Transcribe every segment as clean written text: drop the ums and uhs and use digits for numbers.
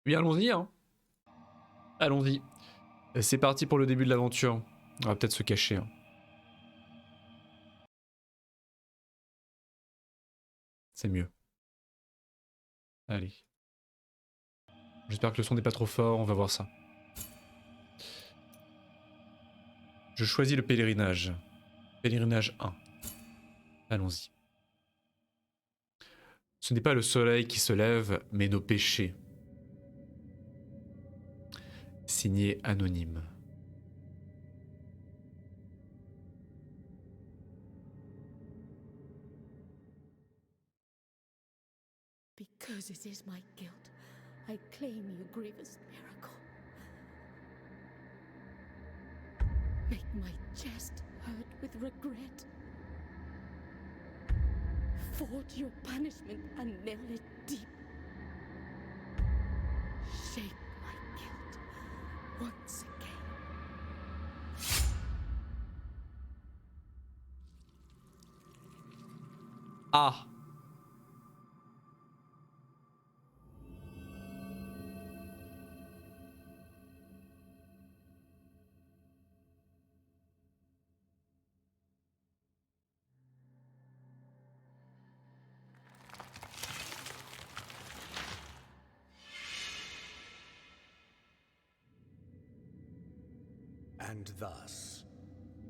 Oui, allons-y, hein. Allons-y. C'est parti pour le début de l'aventure. On va peut-être se cacher. Hein. C'est mieux. Allez. J'espère que le son n'est pas trop fort, on va voir ça. Je choisis le pèlerinage. Pèlerinage 1. Allons-y. Ce n'est pas le soleil qui se lève, mais nos péchés. Signé anonyme. Because it is my guilt, I claim your grievous miracle. Make my chest hurt with regret. Forge your punishment and nail it deep. Shape my guilt once again. Ah! And thus,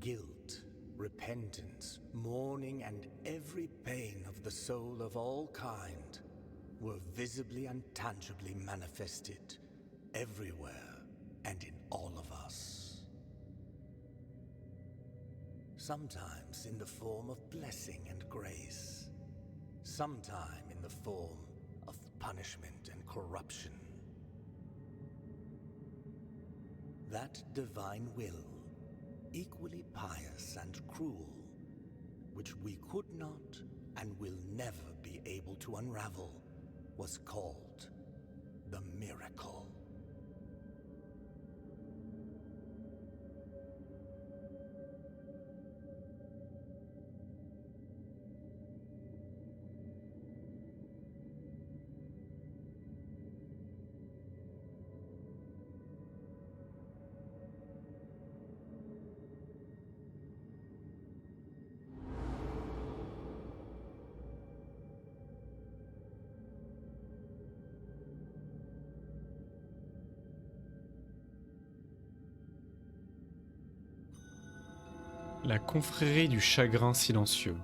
guilt, repentance, mourning, and every pain of the soul of all kind were visibly and tangibly manifested everywhere and in all of us. Sometimes in the form of blessing and grace, sometime in the form of punishment and corruption. That divine will, equally pious and cruel, which we could not and will never be able to unravel, was called the miracle. La confrérie du chagrin silencieux.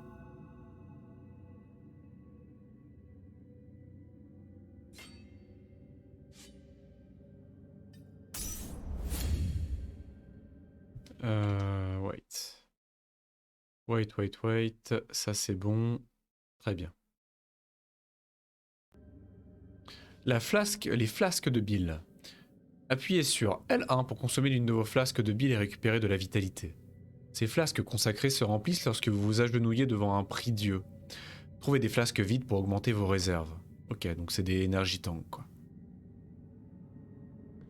Wait. Wait. Ça c'est bon. Très bien. Les flasques de bile. Appuyez sur L1 pour consommer l'une de vos flasques de bile et récupérer de la vitalité. Ces flasques consacrées se remplissent lorsque vous vous agenouillez devant un prie-dieu. Trouvez des flasques vides pour augmenter vos réserves. Ok, donc c'est des énergies tanks quoi.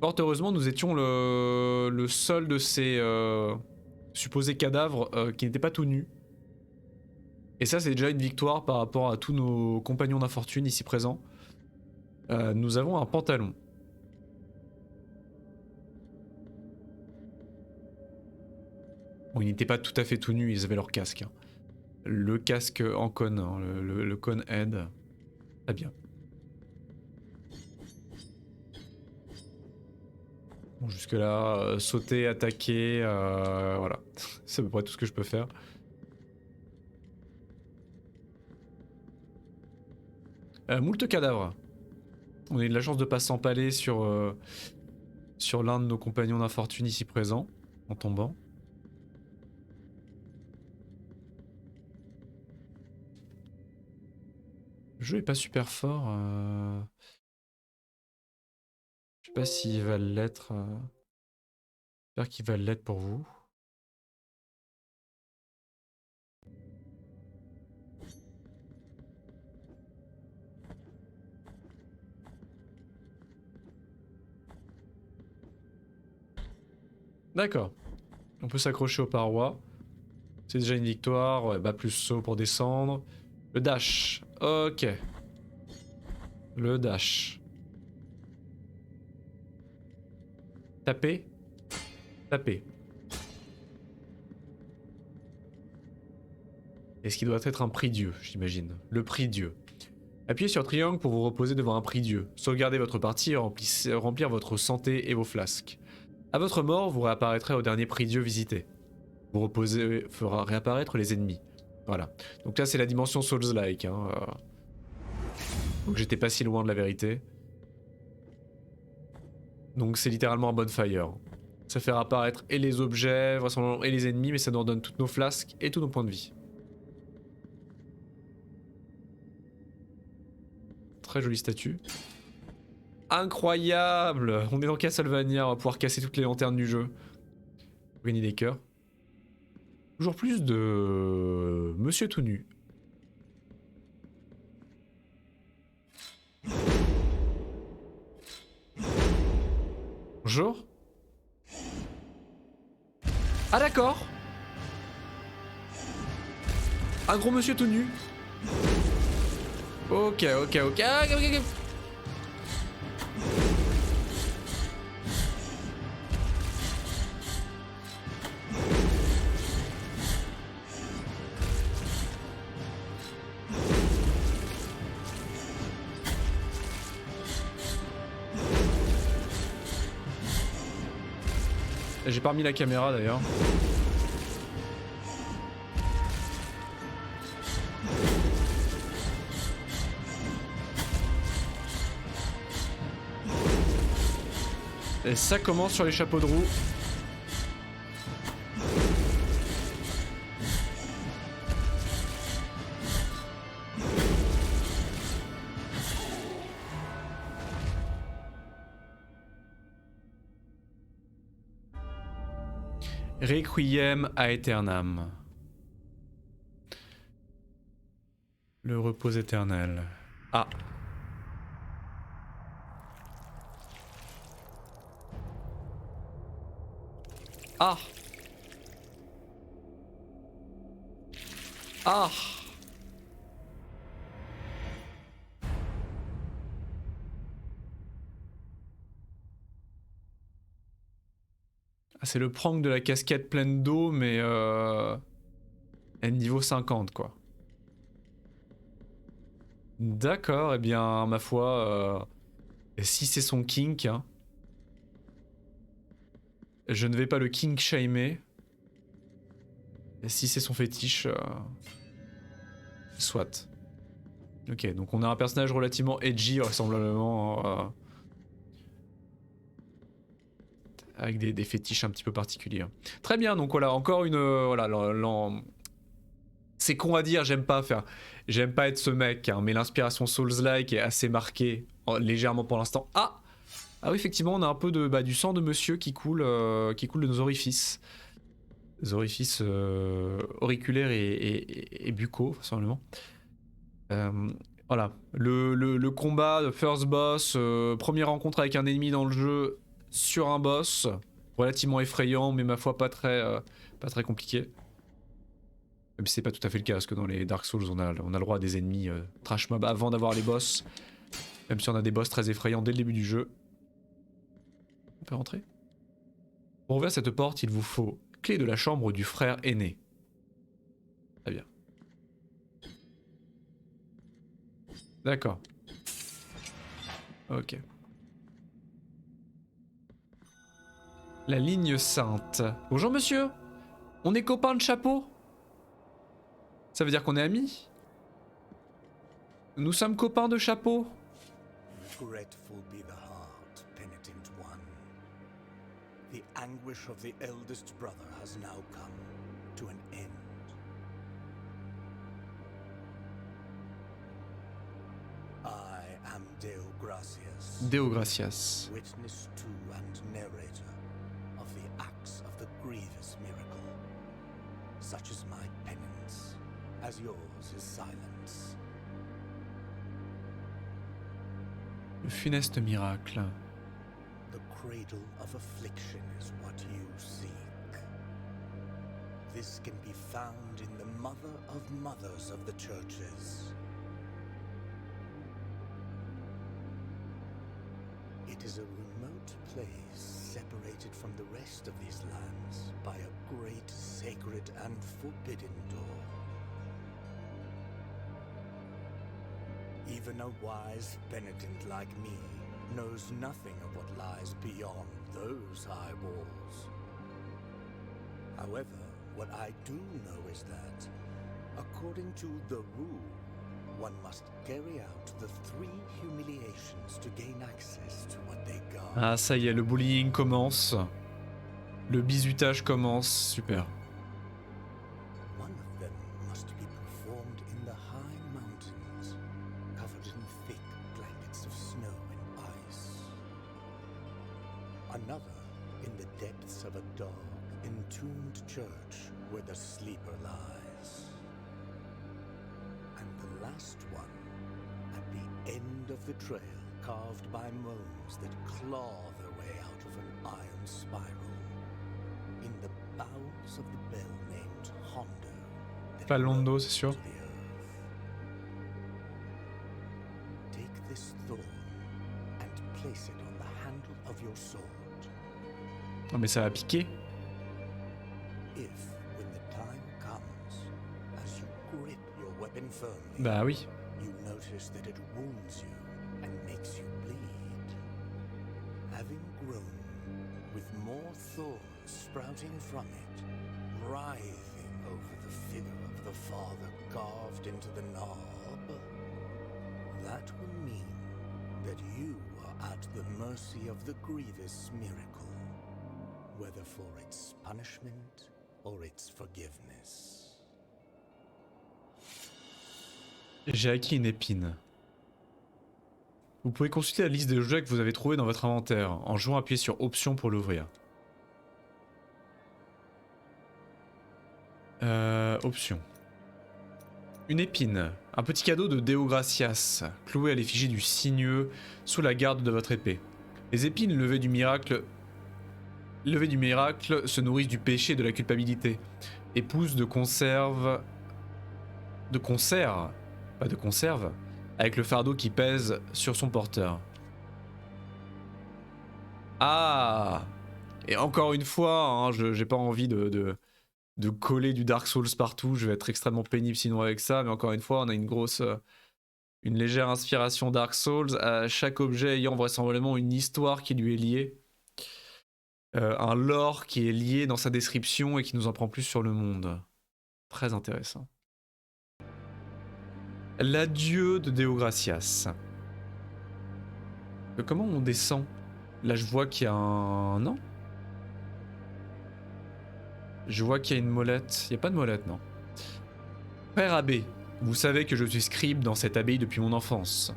Fort heureusement, nous étions le seul de ces supposés cadavres qui n'était pas tout nu. Et ça, c'est déjà une victoire par rapport à tous nos compagnons d'infortune ici présents. Nous avons un pantalon. Bon, ils n'étaient pas tout à fait tout nus, ils avaient leur casque. Hein. Le casque en cône, hein, le cône head. Très bien. Bon, jusque là, sauter, attaquer, voilà. C'est à peu près tout ce que je peux faire. Moult cadavres. On a eu de la chance de pas s'empaler sur, sur l'un de nos compagnons d'infortune ici présent, en tombant. Le jeu est pas super fort. Je sais pas s'il va l'être. J'espère qu'il va l'être pour vous. D'accord. On peut s'accrocher aux parois. C'est déjà une victoire. Ouais, bah plus saut pour descendre. Le dash. Ok. Le dash. Tapez. Tapez. Et ce qui doit être un prie-dieu, j'imagine. Le prie-dieu. Appuyez sur triangle pour vous reposer devant un prie-dieu. Sauvegardez votre partie et remplir votre santé et vos flasques. À votre mort, vous réapparaîtrez au dernier prie-dieu visité. Vous reposer fera réapparaître les ennemis. Voilà. Donc là, c'est la dimension Souls-like. Hein. Donc j'étais pas si loin de la vérité. Donc c'est littéralement un bonfire. Ça fait réapparaître et les objets, vraisemblablement, et les ennemis, mais ça nous redonne toutes nos flasques et tous nos points de vie. Très jolie statue. Incroyable! On est dans Castlevania, on va pouvoir casser toutes les lanternes du jeu. Pour gagner des cœurs. Toujours plus de... Monsieur tout nu. Bonjour. Ah d'accord. Un gros monsieur tout nu. Ok, ok, ok. Ah, ok, ok. J'ai pas remis la caméra d'ailleurs. Et ça commence sur les chapeaux de roue. Requiem aeternam. Le repos éternel. Ah. Ah. Ah. Ah, c'est le prank de la casquette pleine d'eau, mais niveau 50 quoi. D'accord, eh bien, ma foi, si c'est son kink, hein, je ne vais pas le kink shamer. Et si c'est son fétiche, soit. Ok, donc on a un personnage relativement edgy, vraisemblablement, avec des fétiches un petit peu particuliers. Très bien, donc voilà, encore une... voilà, c'est con à dire, j'aime pas être ce mec, hein, mais l'inspiration Souls-like est assez marquée, légèrement pour l'instant. Ah oui, effectivement, on a un peu de, du sang de monsieur qui coule de nos orifices. Des orifices auriculaires et buccaux, vraisemblablement. Voilà, le combat de first boss, première rencontre avec un ennemi dans le jeu sur un boss, relativement effrayant, mais ma foi pas très compliqué. Même si c'est pas tout à fait le cas, parce que dans les Dark Souls, on a le droit à des ennemis trash mob avant d'avoir les boss. Même si on a des boss très effrayants dès le début du jeu. On peut rentrer. Pour ouvrir cette porte, il vous faut clé de la chambre du frère aîné. Très bien. D'accord. Ok. La ligne sainte. Bonjour monsieur. On est copains de chapeau? Ça veut dire qu'on est amis? Nous sommes copains de chapeau? Regretful be the heart, penitent one. The anguish of the eldest brother has now come to an end. I am Deo Gracias. Deo Gracias. Witness to and narrator of the acts of the grievous miracle. Such is my penance, as yours is silence. Le funeste miracle. The cradle of affliction is what you seek. This can be found in the mother of mothers of the churches. It is a remote place separated from the rest of these lands by a great sacred and forbidden door. Even a wise penitent like me knows nothing of what lies beyond those high walls. However, what I do know is that, according to the rule, one must carry out the 3 humiliations to gain access to what they guard. Ah, ça y est, le bullying commence. Le bizutage commence, super. One of them must be performed in the high mountains, covered in thick blankets of snow and ice. Another in the depths of a dark, entombed church where the sleeper lies. And the last one at the end of the trail, carved by gnomes that claw their way out of an iron spiral, in the bowels of the bell named Hondo. Pas Londo, c'est sûr. Take this thorn and place it on the handle of your sword. Non mais ça va piquer. If, when the time comes, as you grip your weapon firmly, Bah oui. you notice that it wounds you and makes you bleed. Having grown, with more thorns sprouting from it, writhing over the figure of the father carved into the knob, that will mean that you are at the mercy of the grievous miracle, whether for its punishment or its forgiveness. J'ai acquis une épine. Vous pouvez consulter la liste des objets que vous avez trouvés dans votre inventaire en jouant appuyé sur Option pour l'ouvrir. Option. Une épine. Un petit cadeau de Deo Gracias, cloué à l'effigie du signeux sous la garde de votre épée. Les épines levées du miracle se nourrissent du péché et de la culpabilité, et poussent de conserve... De concert, pas de conserve, avec le fardeau qui pèse sur son porteur. Ah! Et encore une fois, hein, j'ai pas envie de coller du Dark Souls partout, je vais être extrêmement pénible sinon avec ça, mais encore une fois, on a une légère inspiration Dark Souls, à chaque objet ayant vraisemblablement une histoire qui lui est liée. Un lore qui est lié dans sa description et qui nous en prend plus sur le monde. Très intéressant. L'adieu de Deo Gracias. Comment on descend? Là je vois qu'il y a un... Non? Je vois qu'il y a une molette. Il n'y a pas de molette, non. Frère abbé, vous savez que je suis scribe dans cette abbaye depuis mon enfance.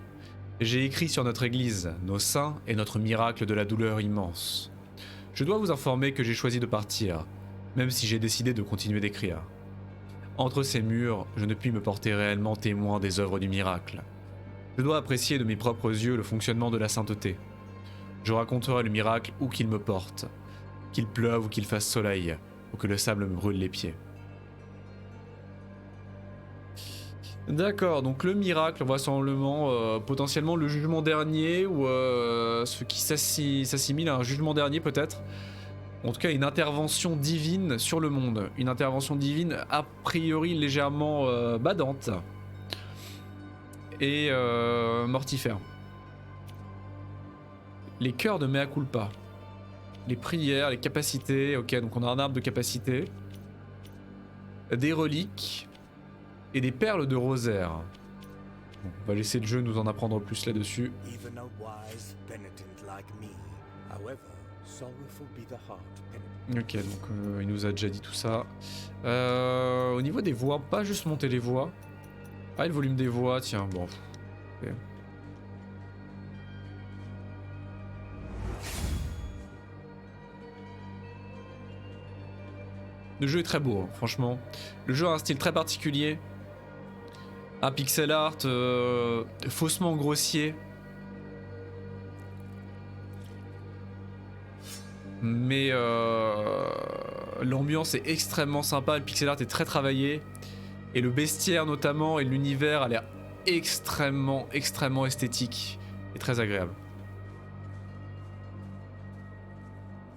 J'ai écrit sur notre église, nos saints et notre miracle de la douleur immense. Je dois vous informer que j'ai choisi de partir, même si j'ai décidé de continuer d'écrire. Entre ces murs, je ne puis me porter réellement témoin des œuvres du miracle. Je dois apprécier de mes propres yeux le fonctionnement de la sainteté. Je raconterai le miracle où qu'il me porte, qu'il pleuve ou qu'il fasse soleil, ou que le sable me brûle les pieds. D'accord, donc le miracle, vraisemblablement, potentiellement le jugement dernier, ou ce qui s'assimile à un jugement dernier peut-être. En tout cas, une intervention divine sur le monde. Une intervention divine a priori légèrement badante. Et mortifère. Les cœurs de mea culpa. Les prières, les capacités. Ok, donc on a un arbre de capacité. Des reliques. Et des perles de rosaire. Bon, on va laisser le jeu nous en apprendre plus là-dessus. Even a wise penitent like me, however, sorrowful be the heart penitent. Ok, donc il nous a déjà dit tout ça. Au niveau des voix, pas juste monter les voix. Ah, le volume des voix, tiens, bon. Okay. Le jeu est très beau, hein, franchement. Le jeu a un style très particulier. Un pixel art faussement grossier. Mais l'ambiance est extrêmement sympa, le pixel art est très travaillé. Et le bestiaire notamment et l'univers a l'air extrêmement esthétique et très agréable.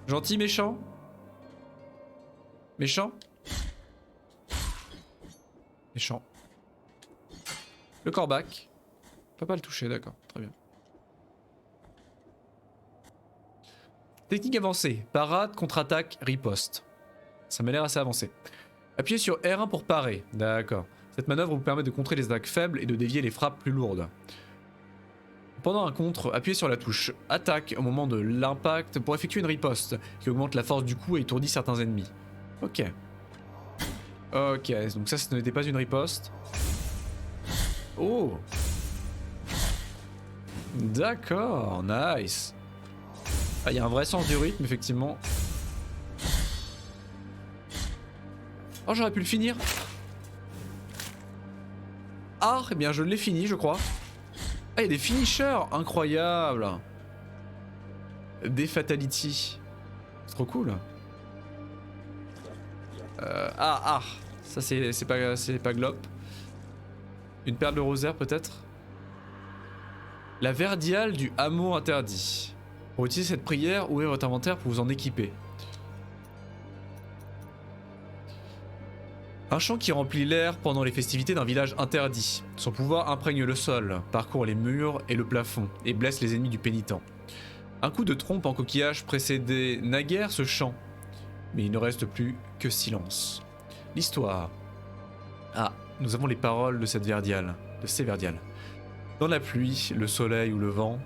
Gentil, méchant? Méchant? Méchant. Le corbac. On peut pas le toucher, d'accord, très bien. Technique avancée. Parade, contre-attaque, riposte. Ça m'a l'air assez avancé. Appuyez sur R1 pour parer. D'accord. Cette manœuvre vous permet de contrer les attaques faibles et de dévier les frappes plus lourdes. Pendant un contre, appuyez sur la touche attaque au moment de l'impact pour effectuer une riposte qui augmente la force du coup et étourdit certains ennemis. Ok. Ok, donc ça, ce n'était pas une riposte. Oh. D'accord, nice. Ah, il y a un vrai sens du rythme, effectivement. Oh, j'aurais pu le finir. Ah, eh bien, je l'ai fini, je crois. Ah, il y a des finishers, incroyable. Des fatality. C'est trop cool. Ça c'est pas Glop. Une perle de rosaire peut-être. La verdiale du hameau interdit. Pour utiliser cette prière, ouvrez votre inventaire pour vous en équiper. Un chant qui remplit l'air pendant les festivités d'un village interdit. Son pouvoir imprègne le sol, parcourt les murs et le plafond, et blesse les ennemis du pénitent. Un coup de trompe en coquillage précédait naguère ce chant, mais il ne reste plus que silence. L'histoire. Ah, nous avons les paroles de cette verdiale, de ces verdiales. Dans la pluie, le soleil ou le vent,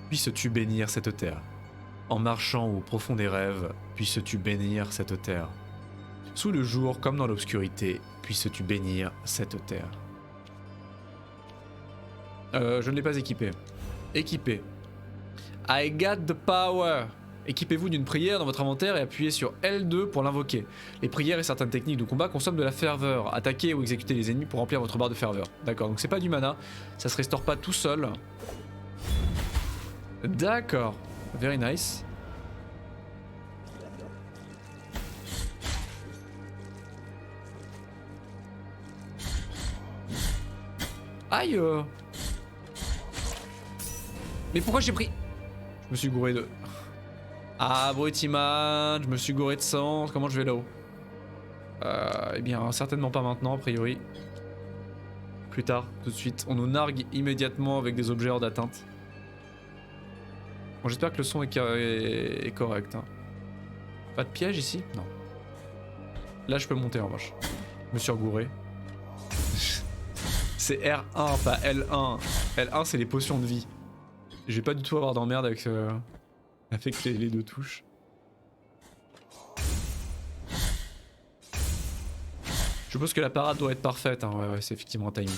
puisses-tu bénir cette terre. En marchant au profond des rêves, puisses-tu bénir cette terre. Sous le jour comme dans l'obscurité, puisses-tu bénir cette terre. Je ne l'ai pas équipé. Équipé. I got the power. Équipez-vous d'une prière dans votre inventaire et appuyez sur L2 pour l'invoquer. Les prières et certaines techniques de combat consomment de la ferveur. Attaquez ou exécutez les ennemis pour remplir votre barre de ferveur. D'accord, donc c'est pas du mana, ça se restaure pas tout seul. D'accord, very nice. Aïe. Mais pourquoi j'ai pris... Je me suis gouré de... Ah, Brutiman, je me suis gouré de sang, comment je vais là-haut? Eh bien, certainement pas maintenant, a priori. Plus tard, tout de suite. On nous nargue immédiatement avec des objets hors d'atteinte. Bon, j'espère que le son est correct. Hein. Pas de piège ici? Non. Là, je peux monter en revanche. Je me suis regouré. C'est R1, pas L1. L1, c'est les potions de vie. Je vais pas du tout avoir d'emmerde avec les deux touches. Je suppose que la parade doit être parfaite. Hein. Ouais, c'est effectivement un timing.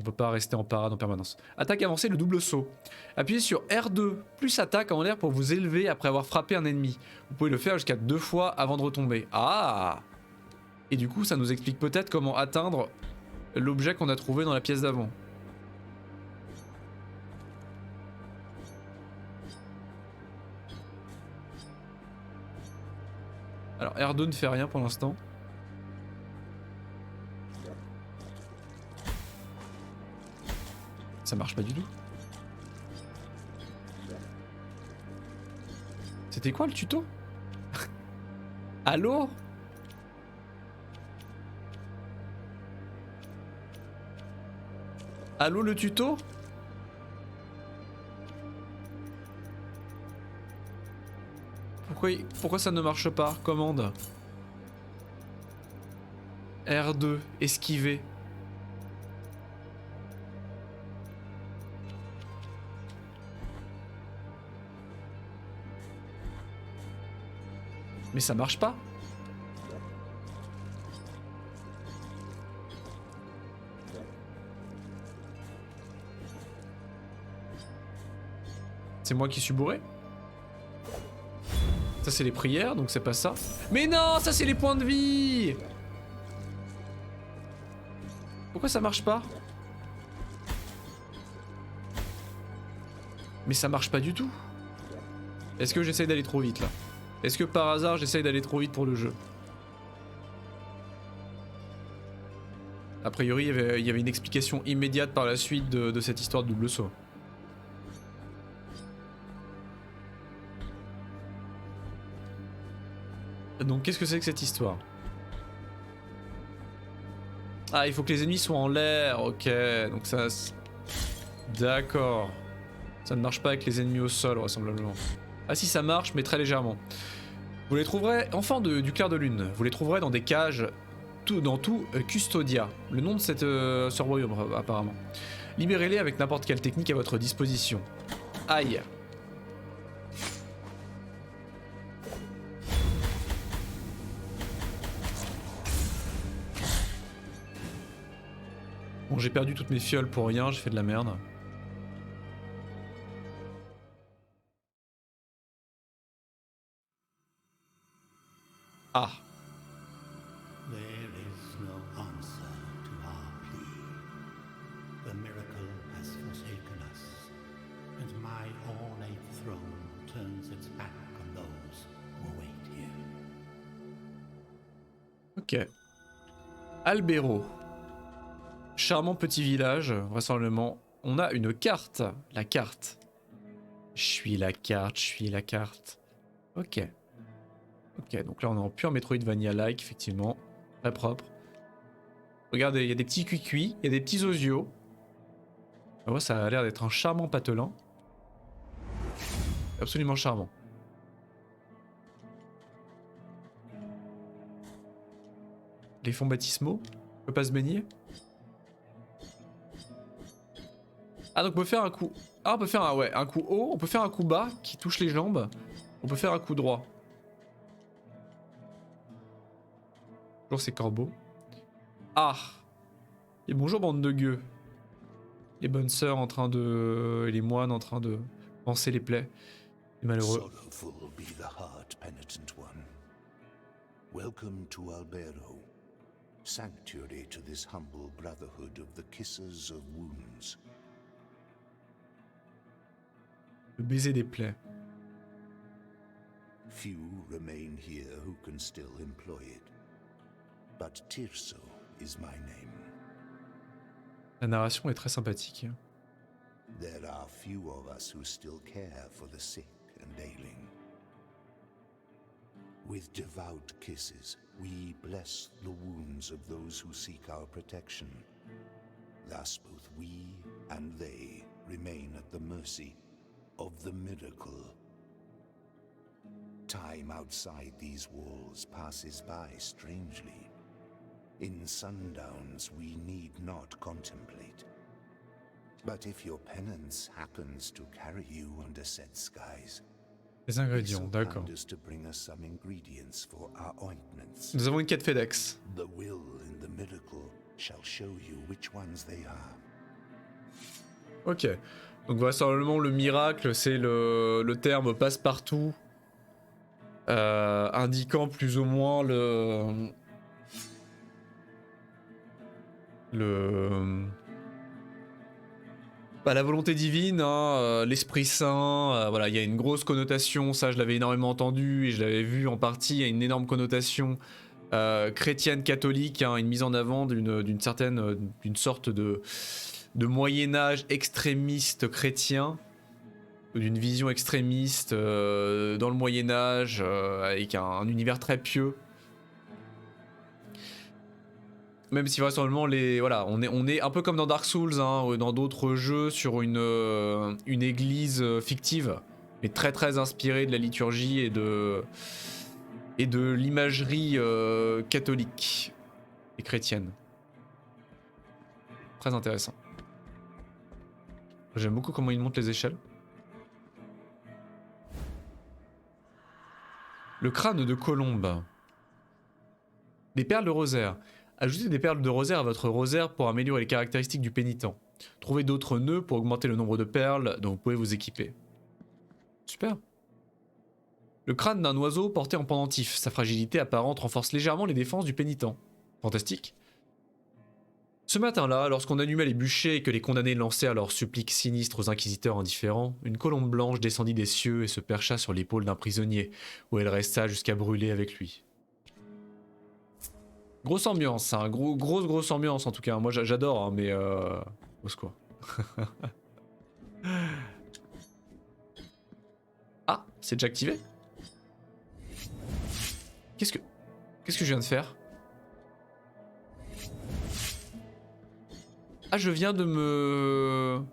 On peut pas rester en parade en permanence. Attaque avancée, le double saut. Appuyez sur R2, plus attaque en l'air pour vous élever après avoir frappé un ennemi. Vous pouvez le faire jusqu'à 2 fois avant de retomber. Ah! Et du coup, ça nous explique peut-être comment atteindre l'objet qu'on a trouvé dans la pièce d'avant. Alors R2 ne fait rien pour l'instant. Ça marche pas du tout. C'était quoi le tuto? Allô? Allô le tuto? Pourquoi ça ne marche pas? Commande. R2, esquiver. Mais ça marche pas. C'est moi qui suis bourré? Ça c'est les prières, donc c'est pas ça. Mais non, ça c'est les points de vie. Pourquoi ça marche pas? Mais ça marche pas du tout. Est-ce que j'essaye d'aller trop vite là? Est-ce que par hasard j'essaye d'aller trop vite pour le jeu? A priori il y avait une explication immédiate par la suite de cette histoire de double saut. Donc qu'est-ce que c'est que cette histoire? Ah, il faut que les ennemis soient en l'air, ok, donc ça... D'accord. Ça ne marche pas avec les ennemis au sol, vraisemblablement. Ah si, ça marche, mais très légèrement. Vous les trouverez, enfants du clair de lune, vous les trouverez dans des cages, dans tout Custodia, le nom de ce royaume apparemment. Libérez-les avec n'importe quelle technique à votre disposition. Aïe. Bon, j'ai perdu toutes mes fioles pour rien, j'ai fait de la merde. Ah. There is no answer to our plea. The miracle has forsaken us, and my ornate throne turns its back on those who await here. Ok. Albero. Charmant petit village, vraisemblablement. On a une carte. La carte. Je suis la carte. Ok. Ok, donc là on est en pur Metroidvania-like, effectivement. Très propre. Regardez, il y a des petits cuicuis, il y a des petits osios. Ah ouais, ça a l'air d'être un charmant patelin. Absolument charmant. Les fonds baptismaux, on peut pas se baigner. Ah donc on peut faire un coup... Ah on peut faire un coup haut, on peut faire un coup bas qui touche les jambes. On peut faire un coup droit. Bonjour ces corbeaux. Ah. Et bonjour bande de gueux. Les bonnes sœurs en train de... Et les moines en train de panser les plaies. Les malheureux. Sorrowful be the heart, penitent one. Welcome to Albero, sanctuary to this humble brotherhood of the kissers of wounds. Le baiser des plaies. Few remain here who can still employ it. But Tirso is my name. La narration est très sympathique. There are few of us who still care for the sick and ailing. With devout kisses, we bless the wounds of those who seek our protection. Thus both we and they remain at the mercy of the miracle. Time outside these walls passes by strangely. In sundowns we need not contemplate. But if your penance happens to carry you under set skies, Les ingrédients, d'accord. to bring us some ingredients for our ointments. Nous avons une quête FedEx. The will in the miracle shall show you which ones they are. Ok. Donc vraisemblablement le miracle, c'est le terme passe-partout indiquant plus ou moins la volonté divine, hein, l'Esprit Saint, voilà, il y a une grosse connotation, ça je l'avais énormément entendu et je l'avais vu en partie, il y a une énorme connotation chrétienne catholique, hein, une mise en avant d'une sorte de Moyen-Âge extrémiste chrétien, d'une vision extrémiste dans le Moyen-Âge, avec un univers très pieux. Même si vraisemblablement voilà, on est un peu comme dans Dark Souls, hein, dans d'autres jeux, sur une église fictive, mais très très inspirée de la liturgie et de l'imagerie catholique et chrétienne. Très intéressant. J'aime beaucoup comment il monte les échelles. Le crâne de colombe. Des perles de rosaire. Ajoutez des perles de rosaire à votre rosaire pour améliorer les caractéristiques du pénitent. Trouvez d'autres nœuds pour augmenter le nombre de perles dont vous pouvez vous équiper. Super. Le crâne d'un oiseau porté en pendentif. Sa fragilité apparente renforce légèrement les défenses du pénitent. Fantastique. Ce matin-là, lorsqu'on allumait les bûchers et que les condamnés lancèrent leurs suppliques sinistres aux inquisiteurs indifférents, une colombe blanche descendit des cieux et se percha sur l'épaule d'un prisonnier, où elle resta jusqu'à brûler avec lui. Grosse ambiance, hein, grosse ambiance en tout cas. Moi j'adore, hein, mais au secours. Ah, c'est déjà activé. Qu'est-ce que je viens de faire? Ah, je viens de me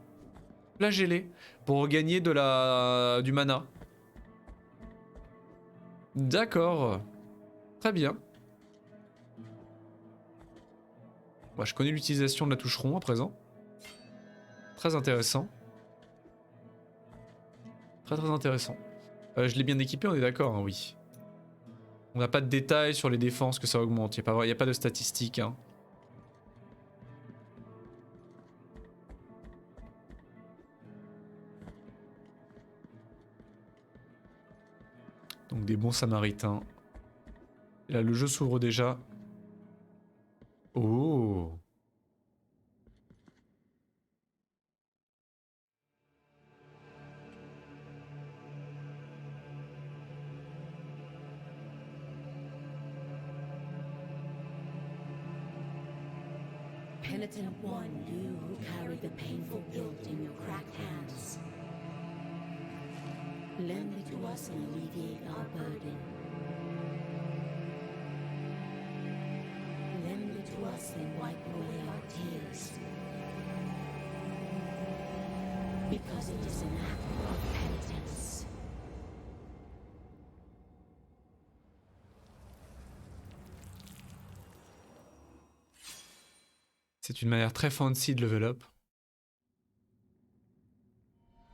flageller pour regagner du mana. D'accord. Très bien. Moi, je connais l'utilisation de la touche rond à présent. Très intéressant. Très intéressant. Je l'ai bien équipé, on est d'accord, hein, oui. On n'a pas de détails sur les défenses que ça augmente. Il n'y a pas de statistiques. Hein. Donc des bons samaritains. Et là, le jeu s'ouvre déjà. Oh! Penitent one, you who carry the painful guilt in your cracked hands. Lend it to us and alleviate our burden. Lend it to us and wipe away our tears. Because it is an act of penitence. C'est une manière très fancy de level up.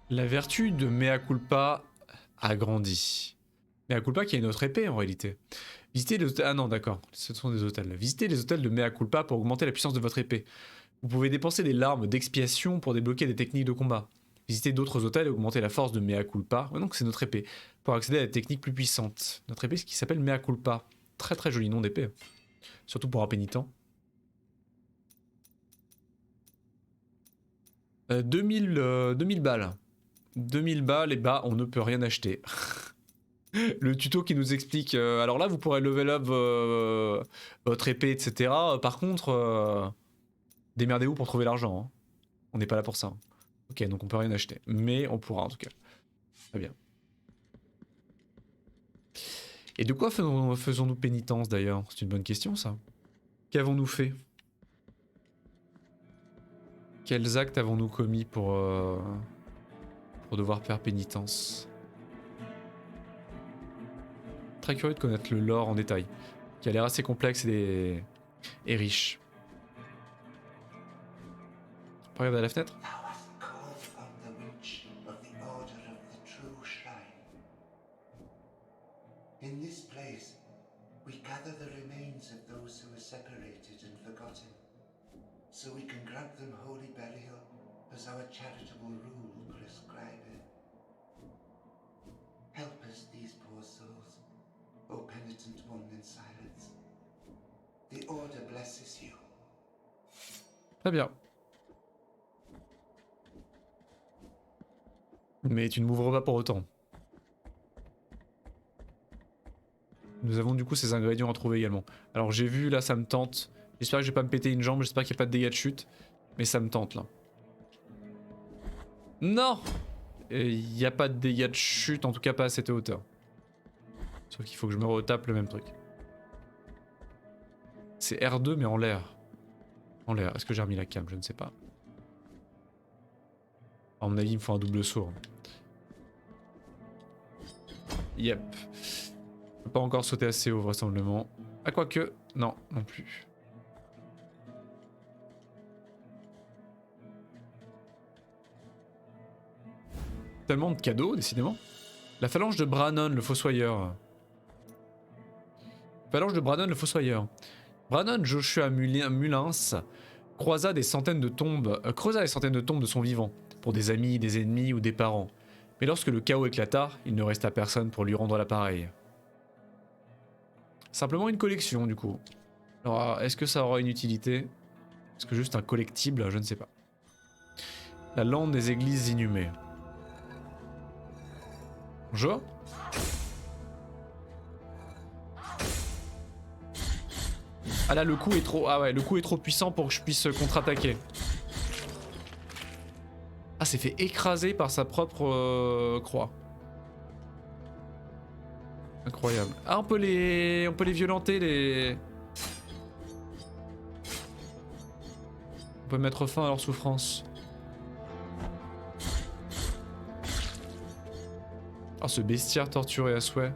La vertu de Mea Culpa a grandi. Mea Culpa qui est une autre épée en réalité. Visitez les hôtels... Ah non d'accord, ce sont des hôtels. Visitez les hôtels de Mea Culpa pour augmenter la puissance de votre épée. Vous pouvez dépenser des larmes d'expiation pour débloquer des techniques de combat. Visitez d'autres hôtels et augmenter la force de Mea Culpa. Ouais, donc c'est notre épée. Pour accéder à des techniques plus puissantes. Notre épée qui s'appelle Mea Culpa. Très joli nom d'épée. Surtout pour un pénitent. 2000 balles. 2000 balles, et bah on ne peut rien acheter. Le tuto qui nous explique, alors là vous pourrez level up votre épée, etc. Par contre, démerdez-vous pour trouver l'argent. Hein. On n'est pas là pour ça. Ok, donc on peut rien acheter. Mais on pourra en tout cas. Très bien. Et de quoi faisons-nous pénitence d'ailleurs? C'est une bonne question ça. Qu'avons-nous fait? Quels actes avons-nous commis pour devoir faire pénitence? Très curieux de connaître le lore en détail, qui a l'air assez complexe et riche. On peut regarder à la fenêtre? In this place, we gather the remains of those who were separated and forgotten, so we can grant them holy burial as our charitable rule prescribeth. Help us, these poor souls, O penitent one in silence. The Order blesses you. Très bien. Mais tu ne m'ouvres pas pour autant. Nous avons du coup ces ingrédients à trouver également. Alors j'ai vu, là ça me tente. J'espère que je vais pas me péter une jambe, j'espère qu'il n'y a pas de dégâts de chute. Mais ça me tente là. Non! Il n'y a pas de dégâts de chute, en tout cas pas à cette hauteur. Sauf qu'il faut que je me retape le même truc. C'est R2 mais en l'air. En l'air. Est-ce que j'ai remis la cam? Je ne sais pas. À mon avis il me faut un double saut. Yep. Je peux pas encore sauter assez haut vraisemblablement. Ah quoique, non, non plus. Tellement de cadeaux, décidément. La phalange de Brannon, le fossoyeur. Phalange de Brannon, le fossoyeur. Brannon Joshua Mullins creusa des centaines de tombes de son vivant, pour des amis, des ennemis ou des parents. Mais lorsque le chaos éclata, il ne resta personne pour lui rendre l'appareil. Simplement une collection du coup. Alors est-ce que ça aura une utilité? Est-ce que juste un collectible? Je ne sais pas. La lande des églises inhumées. Bonjour. Ah là le coup est trop... Ah ouais, le coup est trop puissant pour que je puisse contre-attaquer. Ah, c'est fait écraser par sa propre croix. Incroyable. Ah, on peut les violenter, les... On peut mettre fin à leur souffrance. Oh, ce bestiaire torturé à souhait.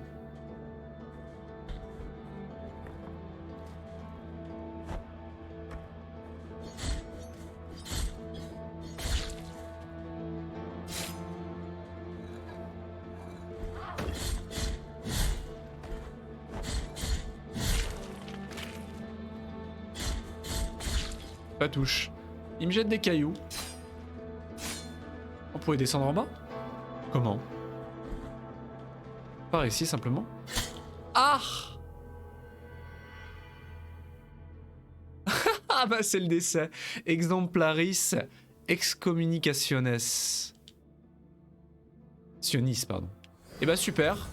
Pas touche. Il me jette des cailloux. On pourrait descendre en bas? Comment? Par ici simplement. Ah! Ah bah c'est le décès. Exemplaris excommunicationes. Sionis, pardon. Et bah super.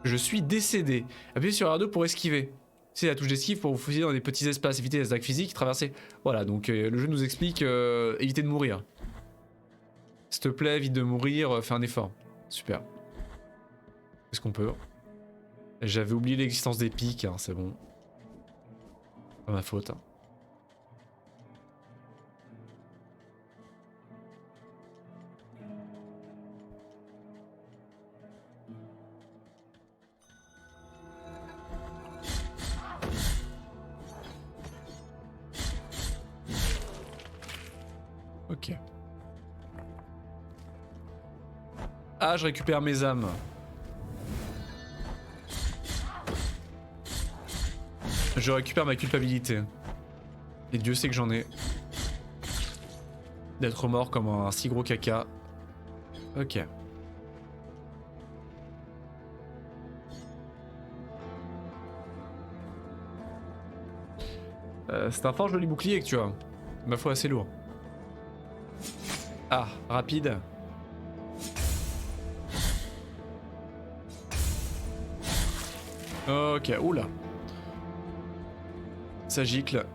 Je suis décédé. Appuyez sur R2 pour esquiver. C'est la touche d'esquive pour vous faufiler dans des petits espaces, éviter les attaques physiques, traverser. Voilà, donc le jeu nous explique éviter de mourir. S'il te plaît, évite de mourir, fais un effort. Super. Qu'est-ce qu'on peut? J'avais oublié l'existence des pics, hein, c'est bon. Pas ma faute. Hein. Ok. Ah, je récupère mes âmes. Je récupère ma culpabilité. Et Dieu sait que j'en ai. D'être mort comme un si gros caca. Ok. C'est un fort joli bouclier que tu as. Ma foi, assez lourd. Ah, rapide. Ok, oula. Ça gicle.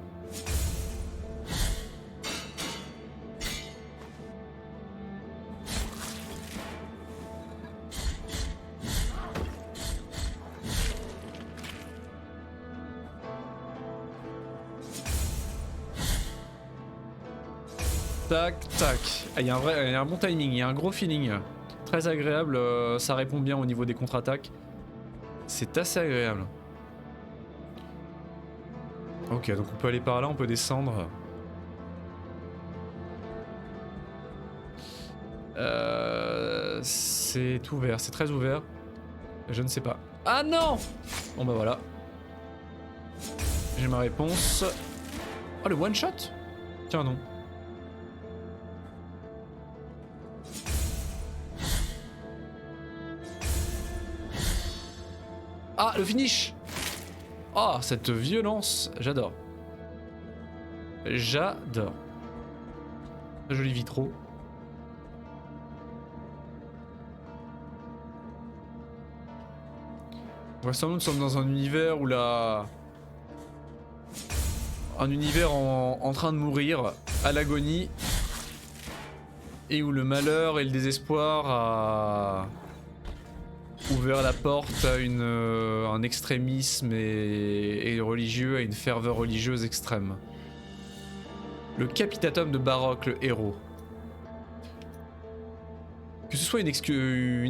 Tac, tac. Ah, il y a un bon timing, il y a un gros feeling. Très agréable, ça répond bien au niveau des contre-attaques. C'est assez agréable. Ok, donc on peut aller par là, on peut descendre. C'est ouvert, c'est très ouvert. Je ne sais pas. Ah non! Bon bah voilà. J'ai ma réponse. Oh, le one shot? Tiens non. Ah, le finish! Oh, cette violence, j'adore. J'adore. Joli vitraux. Nous sommes dans un univers où la... Un univers en train de mourir, à l'agonie. Et où le malheur et le désespoir a ouvert la porte à un extrémisme et religieux, à une ferveur religieuse extrême. Le capitatum de Baroque, le héros. Que ce soit une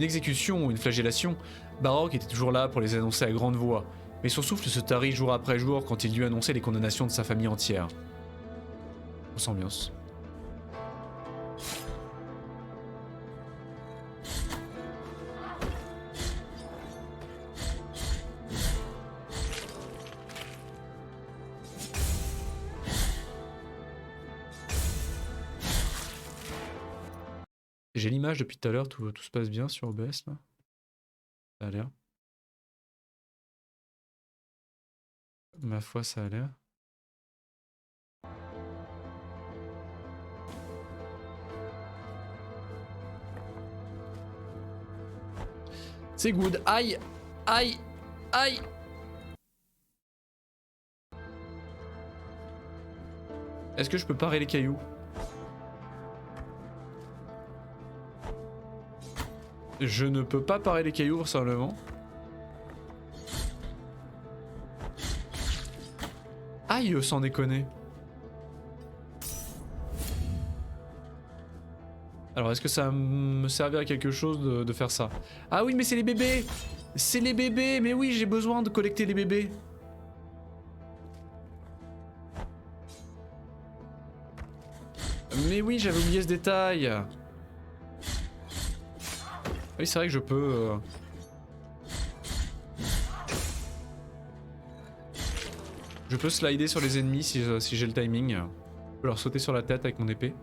exécution ou une flagellation, Baroque était toujours là pour les annoncer à grande voix, mais son souffle se tarit jour après jour quand il dut annoncer les condamnations de sa famille entière. On s'ambiance. J'ai l'image depuis tout à l'heure, tout se passe bien sur OBS là. Ça a l'air. Ma foi, ça a l'air. C'est good. Aïe! Aïe! Aïe! Est-ce que je peux parer les cailloux? Je ne peux pas parer les cailloux vraisemblablement. Aïe, sans déconner. Alors est-ce que ça me servir à quelque chose de faire ça? Ah oui mais c'est les bébés! C'est les bébés! Mais oui j'ai besoin de collecter les bébés! Mais oui j'avais oublié ce détail! Oui c'est vrai que je peux... Je peux slider sur les ennemis si j'ai le timing. Je peux leur sauter sur la tête avec mon épée.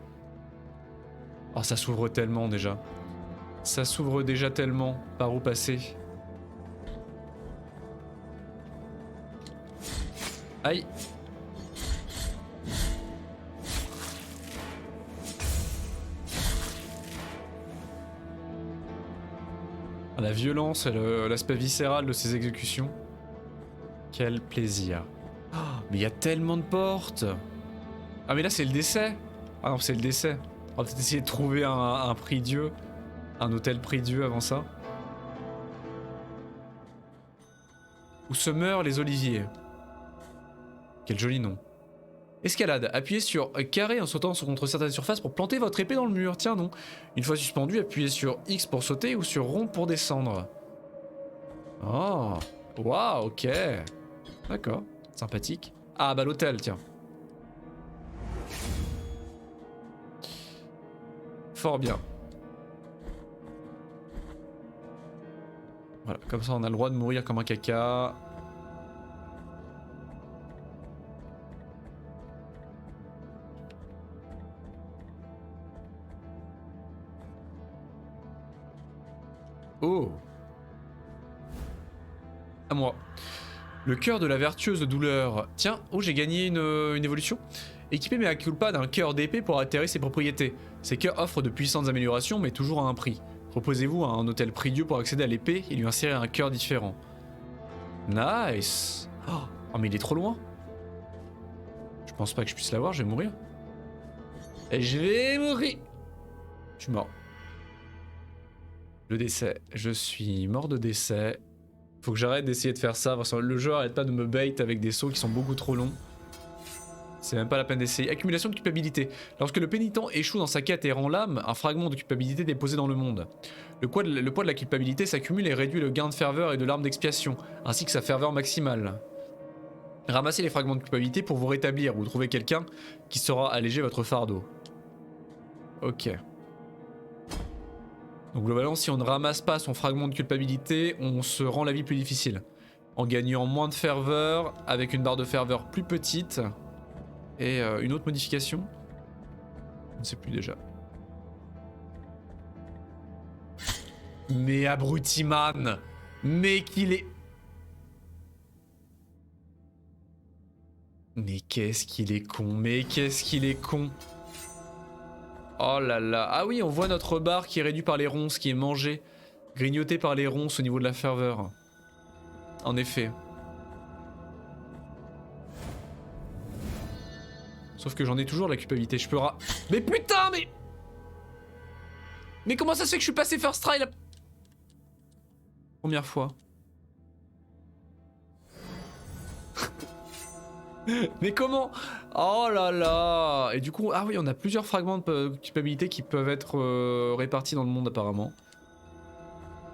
Oh ça s'ouvre tellement déjà. Ça s'ouvre déjà tellement. Par où passer? Aïe. Ah, la violence et l'aspect viscéral de ces exécutions. Quel plaisir. Oh, mais il y a tellement de portes. Ah mais là c'est le décès. Ah non c'est le décès. On va peut-être essayer de trouver un prie-dieu. Un hôtel prie-dieu avant ça. Où se meurent les oliviers. Quel joli nom. Escalade. Appuyez sur carré en sautant contre certaines surfaces pour planter votre épée dans le mur. Tiens non. Une fois suspendu, appuyez sur X pour sauter ou sur rond pour descendre. Oh. Waouh, ok. D'accord. Sympathique. Ah bah l'hôtel, tiens. Fort bien. Voilà, comme ça on a le droit de mourir comme un caca. Oh. À moi. Le cœur de la vertueuse douleur. Tiens, oh j'ai gagné une évolution. Équipez mea culpa d'un cœur d'épée pour atterrir ses propriétés. Ces cœurs offrent de puissantes améliorations mais toujours à un prix. Proposez-vous à un hôtel prie-dieu pour accéder à l'épée et lui insérer un cœur différent. Nice. Oh mais il est trop loin. Je pense pas que je puisse l'avoir, je vais mourir. Et je vais mourir. Je suis mort. Le décès. Je suis mort de décès. Faut que j'arrête d'essayer de faire ça. Le jeu arrête pas de me bait avec des sauts qui sont beaucoup trop longs. C'est même pas la peine d'essayer. Accumulation de culpabilité. Lorsque le pénitent échoue dans sa quête et rend l'âme, un fragment de culpabilité déposé dans le monde. Le poids de la culpabilité s'accumule et réduit le gain de ferveur et de l'arme d'expiation, ainsi que sa ferveur maximale. Ramassez les fragments de culpabilité pour vous rétablir ou trouver quelqu'un qui saura alléger votre fardeau. Ok. Donc globalement, si on ne ramasse pas son fragment de culpabilité, on se rend la vie plus difficile. En gagnant moins de ferveur, avec une barre de ferveur plus petite. Et une autre modification? Je ne sais plus déjà. Mais abruti-man! Mais qu'il est... Mais qu'est-ce qu'il est con! Mais qu'est-ce qu'il est con! Oh là là! Ah oui, on voit notre barre qui est réduit par les ronces, qui est mangée. Grignotée par les ronces au niveau de la ferveur. En effet. Sauf que j'en ai toujours la culpabilité, je peux Mais putain, mais... Mais comment ça se fait que je suis passé first try la... Première fois. Mais comment? Oh là là. Et du coup, ah oui, on a plusieurs fragments de culpabilité qui peuvent être répartis dans le monde apparemment.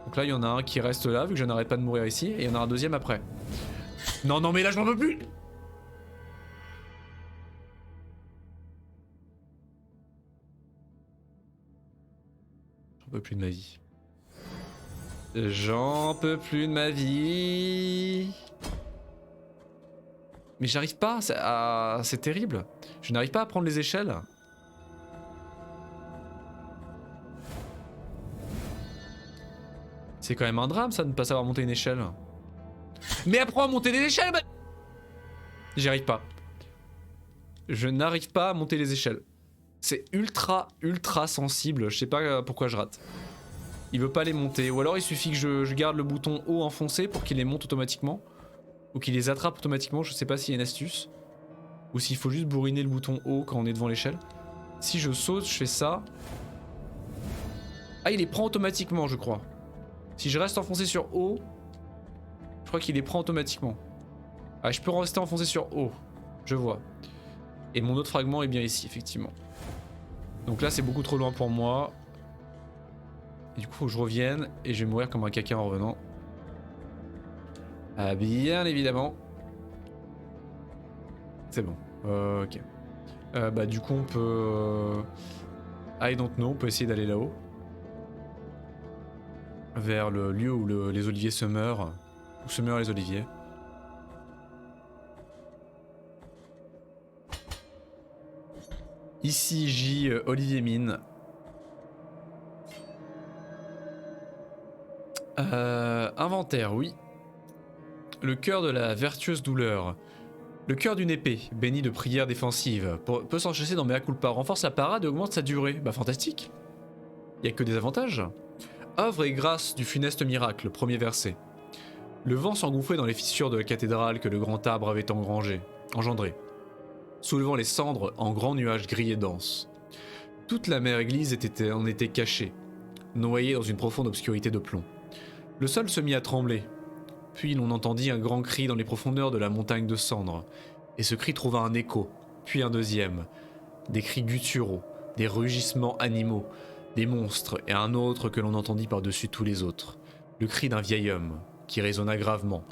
Donc là, il y en a un qui reste là, vu que je n'arrête pas de mourir ici, et il y en a un deuxième après. Non, non, mais là, je m'en peux plus. J'en peux plus de ma vie. J'en peux plus de ma vie. Mais j'arrive pas, c'est terrible. Je n'arrive pas à prendre les échelles. C'est quand même un drame ça de ne pas savoir monter une échelle. Mais apprends à monter des échelles bah... J'y arrive pas. Je n'arrive pas à monter les échelles. C'est ultra sensible, je sais pas pourquoi je rate. Il veut pas les monter, ou alors il suffit que je garde le bouton haut enfoncé pour qu'il les monte automatiquement. Ou qu'il les attrape automatiquement, je sais pas s'il y a une astuce. Ou s'il faut juste bourriner le bouton haut quand on est devant l'échelle. Si je saute, je fais ça. Ah, il les prend automatiquement, je crois. Si je reste enfoncé sur O, je crois qu'il les prend automatiquement. Ah, je peux rester enfoncé sur O. Je vois. Et mon autre fragment est bien ici, effectivement. Donc là, c'est beaucoup trop loin pour moi. Et du coup, faut que je revienne et je vais mourir comme un caca en revenant. Ah, bien évidemment. C'est bon. Ok. Bah du coup, on peut... I don't know, on peut essayer d'aller là-haut. Vers le lieu où les oliviers se meurent. Où se meurent les oliviers. Ici, J, Olivier Mine. Inventaire, oui. Le cœur de la vertueuse douleur. Le cœur d'une épée, béni de prières défensives, peut s'enchasser dans Mea Culpa, renforce la parade et augmente sa durée. Bah fantastique. Y a que des avantages. Œuvre et grâce du funeste miracle, premier verset. Le vent s'engouffrait dans les fissures de la cathédrale que le grand arbre avait engendré, soulevant les cendres en grands nuages gris et denses. Toute la mère église en était cachée, noyée dans une profonde obscurité de plomb. Le sol se mit à trembler. Puis l'on entendit un grand cri dans les profondeurs de la montagne de cendres, et ce cri trouva un écho, puis un deuxième. Des cris gutturaux, des rugissements animaux, des monstres, et un autre que l'on entendit par-dessus tous les autres. Le cri d'un vieil homme, qui résonna gravement,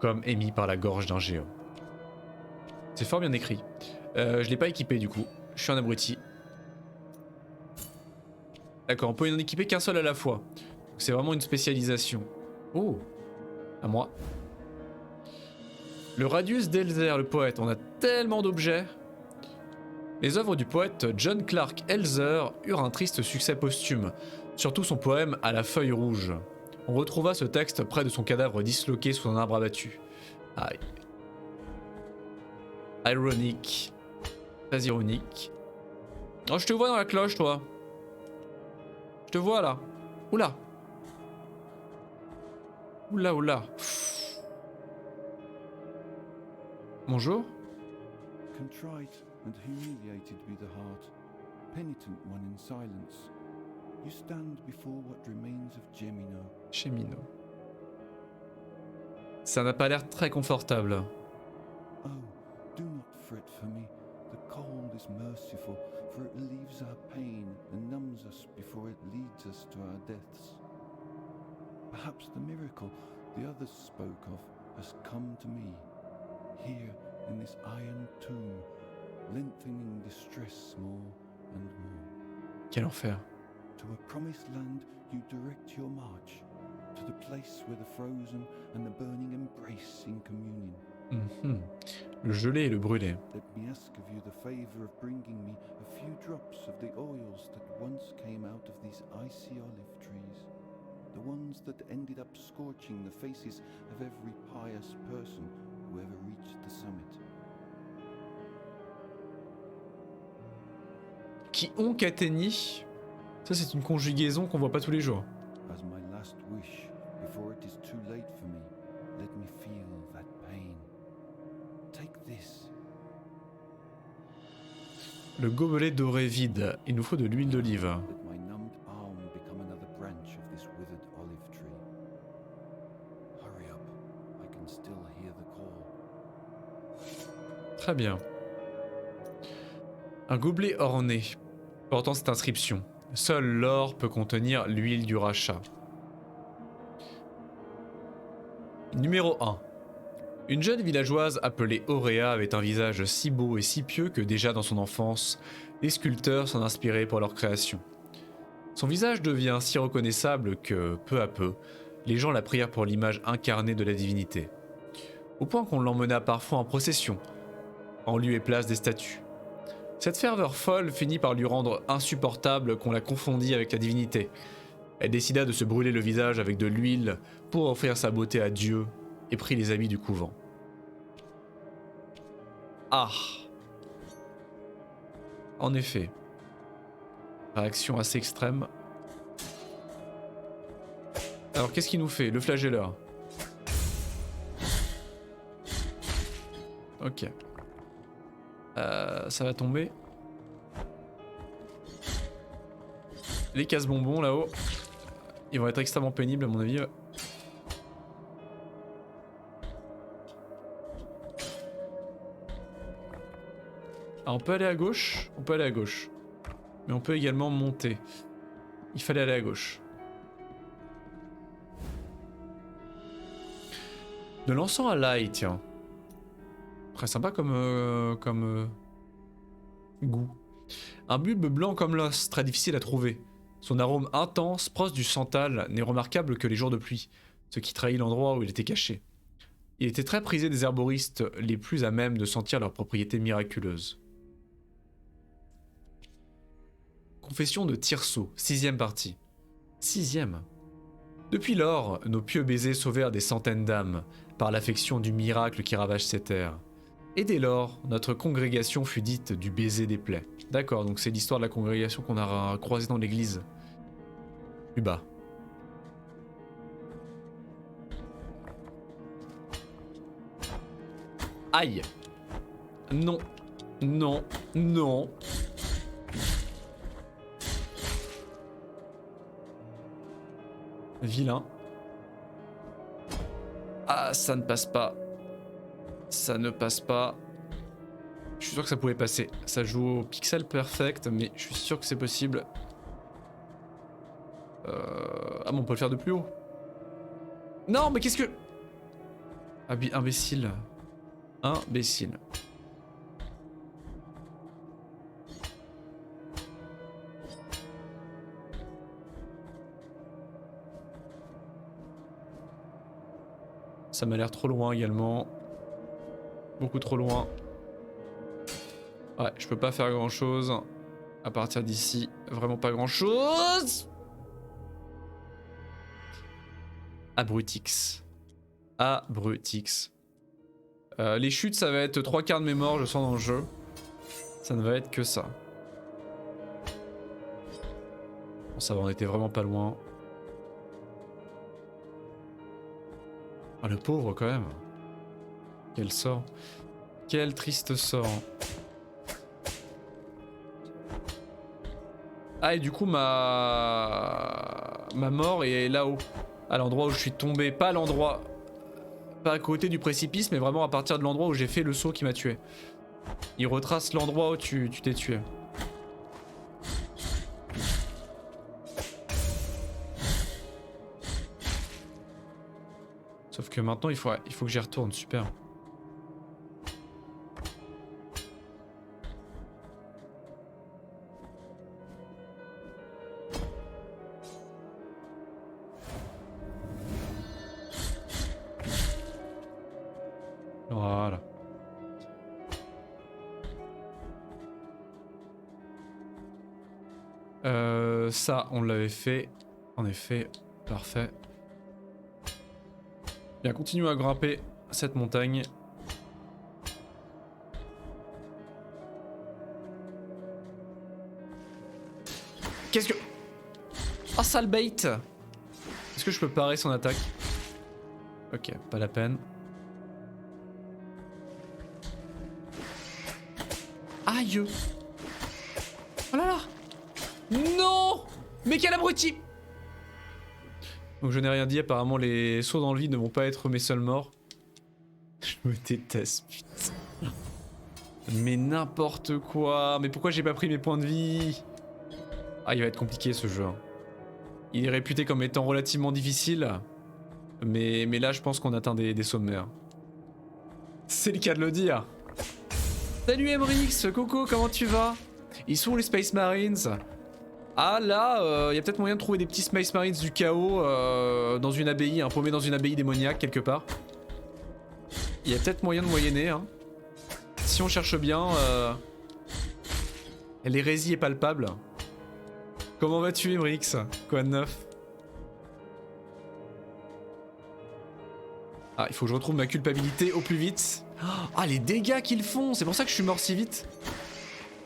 comme émis par la gorge d'un géant. C'est fort bien écrit. Je l'ai pas équipé du coup, je suis un abruti. D'accord, on peut en équiper qu'un seul à la fois. C'est vraiment une spécialisation. Oh! À moi. Le Radius d'Elzer, le poète. On a tellement d'objets. Les œuvres du poète John Clark Elzer eurent un triste succès posthume, surtout son poème À la feuille rouge. On retrouva ce texte près de son cadavre disloqué sous un arbre abattu. Aïe. Ironique. Très ironique. Oh, je te vois dans la cloche, toi. Je te vois là. Oula. Oula, oula. Bonjour. Contrite and humiliated be the heart, penitent one in silence, you stand before what remains of Gemino. Chemino. Ça n'a pas l'air très confortable. Oh, do not fret for me. The cold is merciful, for it relieves our pain and numbs us before it leads us to our deaths. Perhaps the miracle the others spoke of has come to me, here in this iron tomb, lengthening distress more and more. Quel enfer. To a promised land you direct your march, to the place where the frozen and the burning embrace in communion. Le gelé et le brûlé. Let me ask of you the favor of bringing me a few drops of the oils that once came out of these icy olive trees, the ones that ended up scorching the faces of every pious person who ever reached the summit. Qui ont Cateni. Ça c'est une conjugaison qu'on voit pas tous les jours. As my last wish, before it is too late for me, let me feel that pain. Take this. Le gobelet doré vide. Il nous faut de l'huile d'olive. Let my numbed arm become another branch of this withered olive tree. Hurry up, I can still hear the call. Très bien. Un gobelet orné, portant cette inscription. Seul l'or peut contenir l'huile du rachat. Numéro 1. Une jeune villageoise appelée Auréa avait un visage si beau et si pieux que déjà dans son enfance, les sculpteurs s'en inspiraient pour leur création. Son visage devient si reconnaissable que, peu à peu, les gens la prièrent pour l'image incarnée de la divinité. Au point qu'on l'emmena parfois en procession, en lieu et place des statues. Cette ferveur folle finit par lui rendre insupportable qu'on la confondît avec la divinité. Elle décida de se brûler le visage avec de l'huile pour offrir sa beauté à Dieu et prit les habits du couvent. Ah. En effet. Réaction assez extrême. Alors qu'est-ce qu'il nous fait? Le flagelleur. Ok. Ça va tomber. Les casse-bonbons là-haut. Ils vont être extrêmement pénibles à mon avis. Ah, on peut aller à gauche? On peut aller à gauche. Mais on peut également monter. Il fallait aller à gauche. De l'encens à l'ail, tiens. Très sympa comme goût. Un bulbe blanc comme l'os, très difficile à trouver. Son arôme intense, proche du santal, n'est remarquable que les jours de pluie, ce qui trahit l'endroit où il était caché. Il était très prisé des herboristes les plus à même de sentir leurs propriétés miraculeuses. Confession de Tirso, 6ème partie. 6ème. Depuis lors, nos pieux baisers sauvèrent des centaines d'âmes, par l'affection du miracle qui ravage ces terres. Et dès lors, notre congrégation fut dite du baiser des plaies. D'accord, donc c'est l'histoire de la congrégation qu'on a croisée dans l'église. Plus bas. Aïe. Non. Non. Non. Vilain. Ah, ça ne passe pas. Ça ne passe pas. Je suis sûr que ça pouvait passer. Ça joue au pixel perfect, mais je suis sûr que c'est possible. Ah bon, on peut le faire de plus haut. Non, mais qu'est-ce que... Imbécile. Imbécile. Ça m'a l'air trop loin également. Beaucoup trop loin. Ouais, je peux pas faire grand chose. À partir d'ici, vraiment pas grand chose. Abrutix. Abrutix. Les chutes, ça va être 3/4 de mes morts, je sens dans le jeu. Ça ne va être que ça. Bon, ça va, on était vraiment pas loin. Ah, le pauvre quand même. Quel sort. Quel triste sort. Ah, et du coup, ma mort est là-haut. À l'endroit où je suis tombé. Pas à l'endroit... Pas à côté du précipice, mais vraiment à partir de l'endroit où j'ai fait le saut qui m'a tué. Il retrace l'endroit où tu t'es tué. Sauf que maintenant, il faut que j'y retourne. Super. Voilà. Ça, on l'avait fait. En effet, parfait. Bien, continuons à grimper cette montagne. Qu'est-ce que... Oh, sale bait! Est-ce que je peux parer son attaque? Ok, pas la peine. Aïe! Oh là là! Non! Mais quel abruti! Donc je n'ai rien dit, apparemment les sauts dans le vide ne vont pas être mes seuls morts. Je me déteste, putain. Mais n'importe quoi! Mais pourquoi j'ai pas pris mes points de vie? Ah, il va être compliqué ce jeu. Il est réputé comme étant relativement difficile. Mais là, je pense qu'on atteint des sommets. C'est le cas de le dire. Salut Emrix, Coco, comment tu vas? Ils sont où les Space Marines? Ah là, y a peut-être moyen de trouver des petits Space Marines du chaos dans une abbaye, paumé dans une abbaye démoniaque quelque part. Il y a peut-être moyen de moyenner. Hein. Si on cherche bien, l'hérésie est palpable. Comment vas-tu Emrix? Quoi de neuf? Ah, il faut que je retrouve ma culpabilité au plus vite. Ah, les dégâts qu'ils font! C'est pour ça que je suis mort si vite.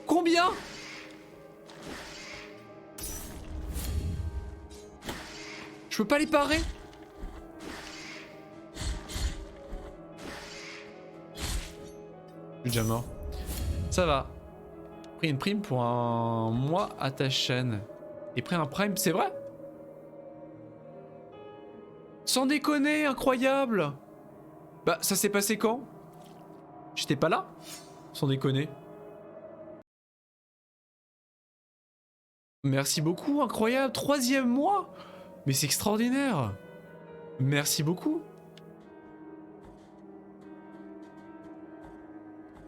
Combien? Je peux pas les parer? Je suis déjà mort. Ça va. Pris une prime pour un mois à ta chaîne. Et pris un prime, c'est vrai? Sans déconner, incroyable. Bah, ça s'est passé quand? J'étais pas là? Sans déconner. Merci beaucoup, incroyable. 3e mois. Mais c'est extraordinaire. Merci beaucoup.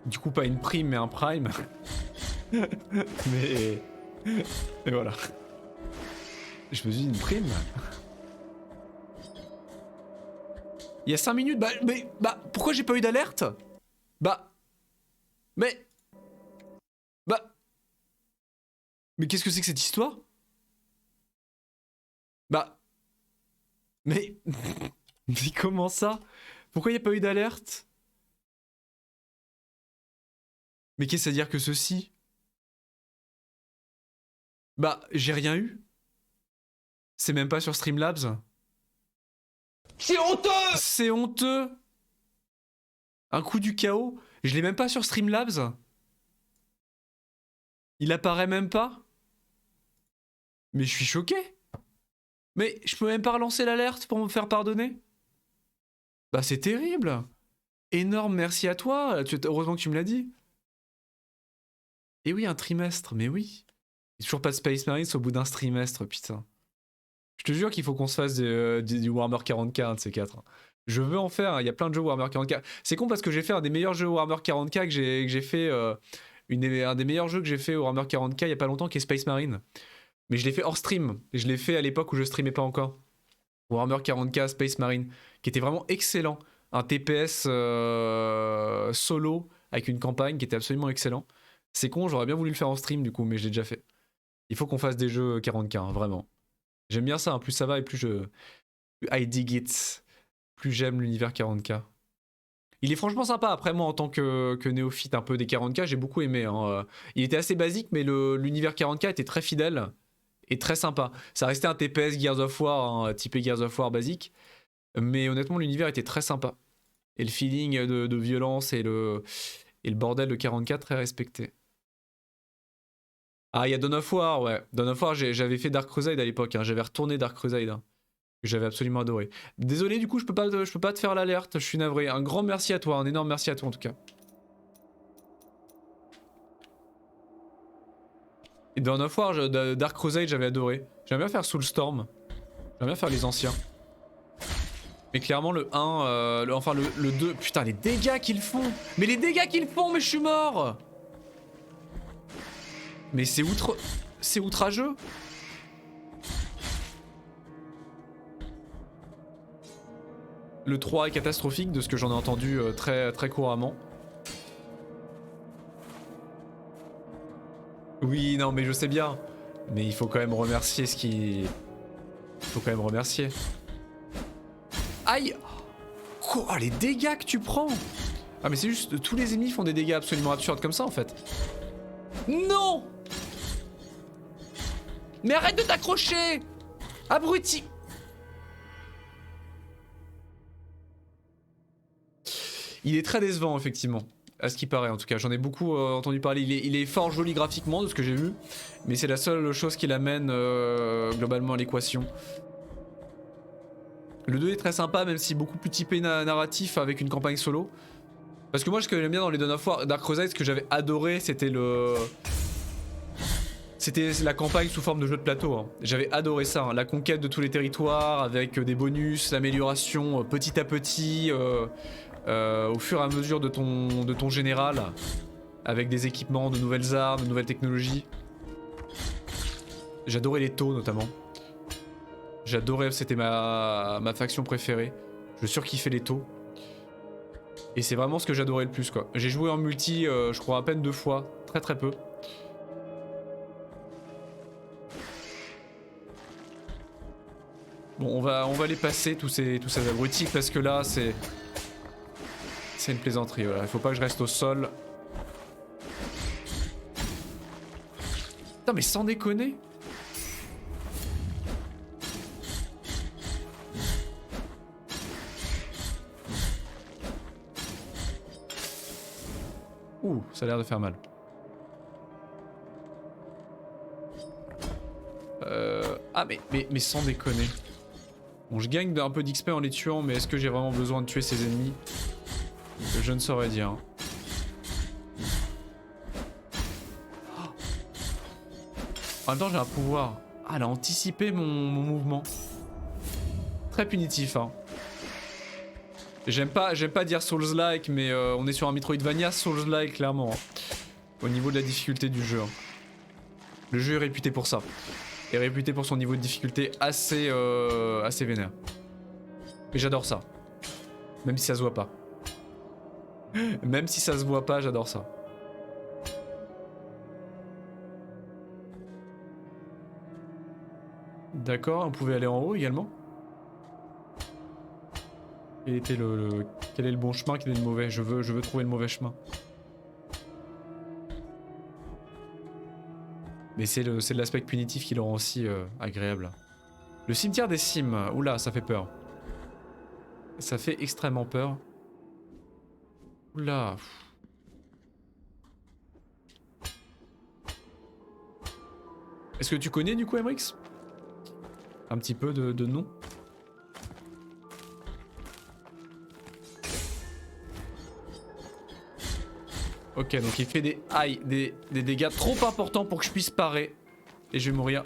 Du coup, pas une prime, mais un prime. mais... Et voilà. Je me suis dit une prime. Il y a 5 minutes, bah, pourquoi j'ai pas eu d'alerte? Bah, mais qu'est-ce que c'est que cette histoire? Bah, mais comment ça? Pourquoi il n'y a pas eu d'alerte? Mais qu'est-ce à dire que ceci? Bah, j'ai rien eu. C'est même pas sur Streamlabs. C'est honteux! C'est honteux! Un coup du chaos? Je l'ai même pas sur Streamlabs? Il apparaît même pas? Mais je suis choqué! Mais je peux même pas relancer l'alerte pour me faire pardonner? Bah c'est terrible! Énorme merci à toi, heureusement que tu me l'as dit. Et oui, un trimestre, mais oui. Il n'y a toujours pas de Space Marines au bout d'un trimestre, putain. Je te jure qu'il faut qu'on se fasse du Warhammer 40k, un de ces quatre. Je veux en faire, il y a plein de jeux Warhammer 40k. C'est con parce que j'ai fait un des meilleurs jeux Warhammer 40k que j'ai fait... un des meilleurs jeux que j'ai fait Warhammer 40k il y a pas longtemps qui est Space Marine. Mais je l'ai fait hors stream. Et je l'ai fait à l'époque où je streamais pas encore. Warhammer 40k Space Marine. Qui était vraiment excellent. Un TPS solo avec une campagne qui était absolument excellent. C'est con, j'aurais bien voulu le faire en stream du coup, mais je l'ai déjà fait. Il faut qu'on fasse des jeux 40k, hein, vraiment. J'aime bien ça, hein. Plus ça va et plus I dig it. Plus j'aime l'univers 40k. Il est franchement sympa. Après, moi, en tant que néophyte un peu des 40k, j'ai beaucoup aimé. Hein. Il était assez basique, mais l'univers 40k était très fidèle et très sympa. Ça restait un TPS Gears of War, hein, typé Gears of War basique. Mais honnêtement, l'univers était très sympa. Et le feeling de violence et le bordel de 40k très respecté. Ah, il y a Dawn of War, ouais. Dawn of War, j'avais fait Dark Crusade à l'époque. Hein. J'avais retourné Dark Crusade. Hein. Que j'avais absolument adoré. Désolé, du coup, je peux pas te faire l'alerte. Je suis navré. Un grand merci à toi. Un énorme merci à toi, en tout cas. Et Dawn of War, Dark Crusade, j'avais adoré. J'aime bien faire Soulstorm. J'aime bien faire les anciens. Mais clairement, le 1, le 2... Putain, les dégâts qu'ils font! Mais les dégâts qu'ils font, mais je suis mort! Mais c'est outrageux. Le 3 est catastrophique de ce que j'en ai entendu très, très couramment. Oui, non, mais je sais bien. Mais il faut quand même remercier ce qui... Il faut quand même remercier. Aïe! Quoi, les dégâts que tu prends! Ah mais c'est juste, tous les ennemis font des dégâts absolument absurdes comme ça en fait. Non! Mais arrête de t'accrocher! Abruti! Il est très décevant effectivement, à ce qui paraît en tout cas. J'en ai beaucoup entendu parler. Il est fort joli graphiquement de ce que j'ai vu, mais c'est la seule chose qui l'amène globalement à l'équation. Le 2 est très sympa, même si beaucoup plus typé narratif avec une campagne solo. Parce que moi, ce que j'aime bien dans les Dawn of War, Dark Crusade, ce que j'avais adoré, c'était la campagne sous forme de jeu de plateau. Hein. J'avais adoré ça, hein. La conquête de tous les territoires, avec des bonus, l'amélioration petit à petit, au fur et à mesure de ton général, avec des équipements, de nouvelles armes, de nouvelles technologies. J'adorais les taux notamment. J'adorais, c'était ma faction préférée. Je surkiffais les taux. Et c'est vraiment ce que j'adorais le plus quoi. J'ai joué en multi, je crois à peine 2 fois, très très peu. Bon, on va les passer tous ces abrutis parce que là c'est une plaisanterie. Voilà. Il faut pas que je reste au sol. Putain mais sans déconner. Ouh, ça a l'air de faire mal. Ah mais sans déconner. Bon, je gagne un peu d'XP en les tuant, mais est-ce que j'ai vraiment besoin de tuer ces ennemis? Je ne saurais dire. En même temps, j'ai un pouvoir. Ah, elle a anticipé mon mouvement. Très punitif, hein. J'aime pas dire Souls-like, mais on est sur un Metroidvania Souls-like, clairement. Hein, au niveau de la difficulté du jeu. Hein. Le jeu est réputé pour ça. Est réputé pour son niveau de difficulté assez vénère. Mais j'adore ça. Même si ça se voit pas. Même si ça se voit pas, j'adore ça. D'accord, on pouvait aller en haut également. Quel était quel est le bon chemin, quel est le mauvais? Je veux trouver le mauvais chemin. Mais c'est de l'aspect punitif qui le rend aussi agréable. Le cimetière des cimes. Oula, ça fait peur. Ça fait extrêmement peur. Oula. Est-ce que tu connais du coup Emrix? Un petit peu de nom? Ok, donc il fait des dégâts trop importants pour que je puisse parer. Et je vais mourir.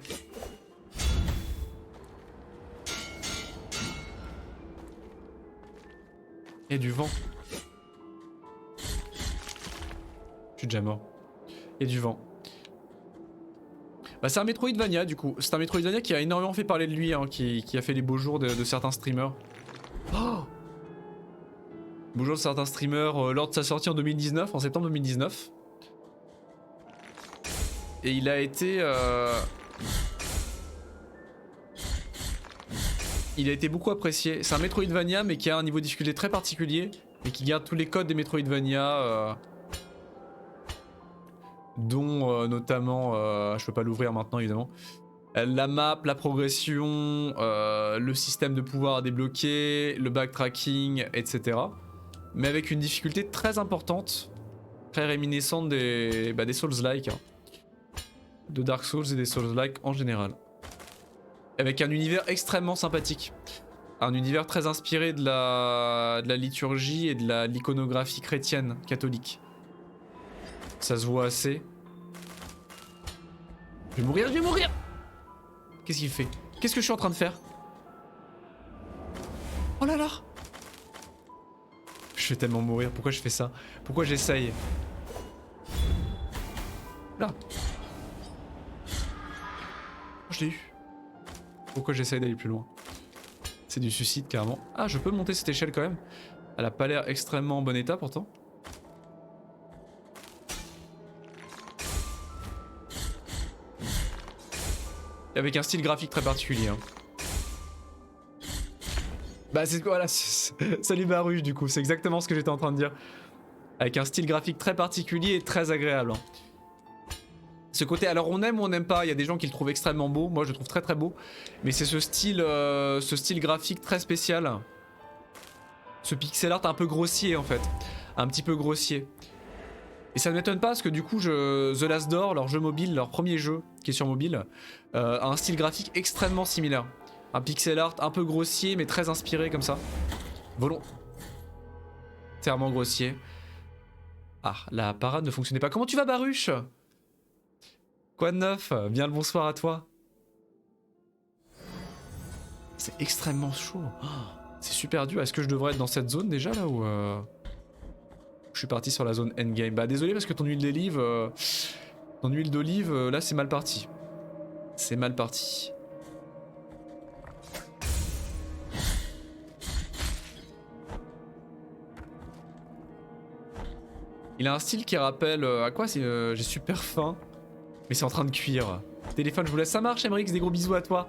Et du vent. Je suis déjà mort. Et du vent. Bah c'est un Metroidvania du coup. C'est un Metroidvania qui a énormément fait parler de lui, hein, qui a fait les beaux jours de certains streamers. Oh, beaux jours de certains streamers lors de sa sortie en 2019, en septembre 2019. Et il a été... Il a été beaucoup apprécié. C'est un Metroidvania mais qui a un niveau de difficulté très particulier et qui garde tous les codes des Metroidvania. Dont notamment, je peux pas l'ouvrir maintenant évidemment, la map, la progression, le système de pouvoir à débloquer, le backtracking, etc. Mais avec une difficulté très importante, très réminiscente des Souls-like, hein. De Dark Souls et des Souls-like en général. Avec un univers extrêmement sympathique. Un univers très inspiré de la liturgie et de l'iconographie chrétienne, catholique. Ça se voit assez. Je vais mourir, je vais mourir! Qu'est-ce qu'il fait? Qu'est-ce que je suis en train de faire? Oh là là! Je vais tellement mourir, pourquoi je fais ça? Pourquoi j'essaye? Là! Oh, je l'ai eu. Pourquoi j'essaye d'aller plus loin? C'est du suicide carrément. Ah, je peux monter cette échelle quand même. Elle a pas l'air extrêmement en bon état pourtant. Avec un style graphique très particulier. Hein. Bah c'est voilà, salut Baruch du coup, c'est exactement ce que j'étais en train de dire. Avec un style graphique très particulier et très agréable. Hein. Ce côté, alors on aime ou on n'aime pas, il y a des gens qui le trouvent extrêmement beau, moi je le trouve très très beau. Mais c'est ce style graphique très spécial. Ce pixel art un peu grossier en fait. Un petit peu grossier. Et ça ne m'étonne pas parce que du coup The Last Door, leur jeu mobile, leur premier jeu qui est sur mobile, a un style graphique extrêmement similaire. Un pixel art un peu grossier mais très inspiré comme ça. Volontairement grossier. Ah, la parade ne fonctionnait pas. Comment tu vas Baruch? Quoi de neuf? Bien le bonsoir à toi. C'est extrêmement chaud. Oh, c'est super dur. Est-ce que je devrais être dans cette zone déjà là ou je suis parti sur la zone endgame. Bah désolé parce que ton huile d'olive, là c'est mal parti. C'est mal parti. Il a un style qui rappelle à quoi c'est j'ai super faim. Mais c'est en train de cuire. Téléphone, je vous laisse, ça marche Emrix, des gros bisous à toi.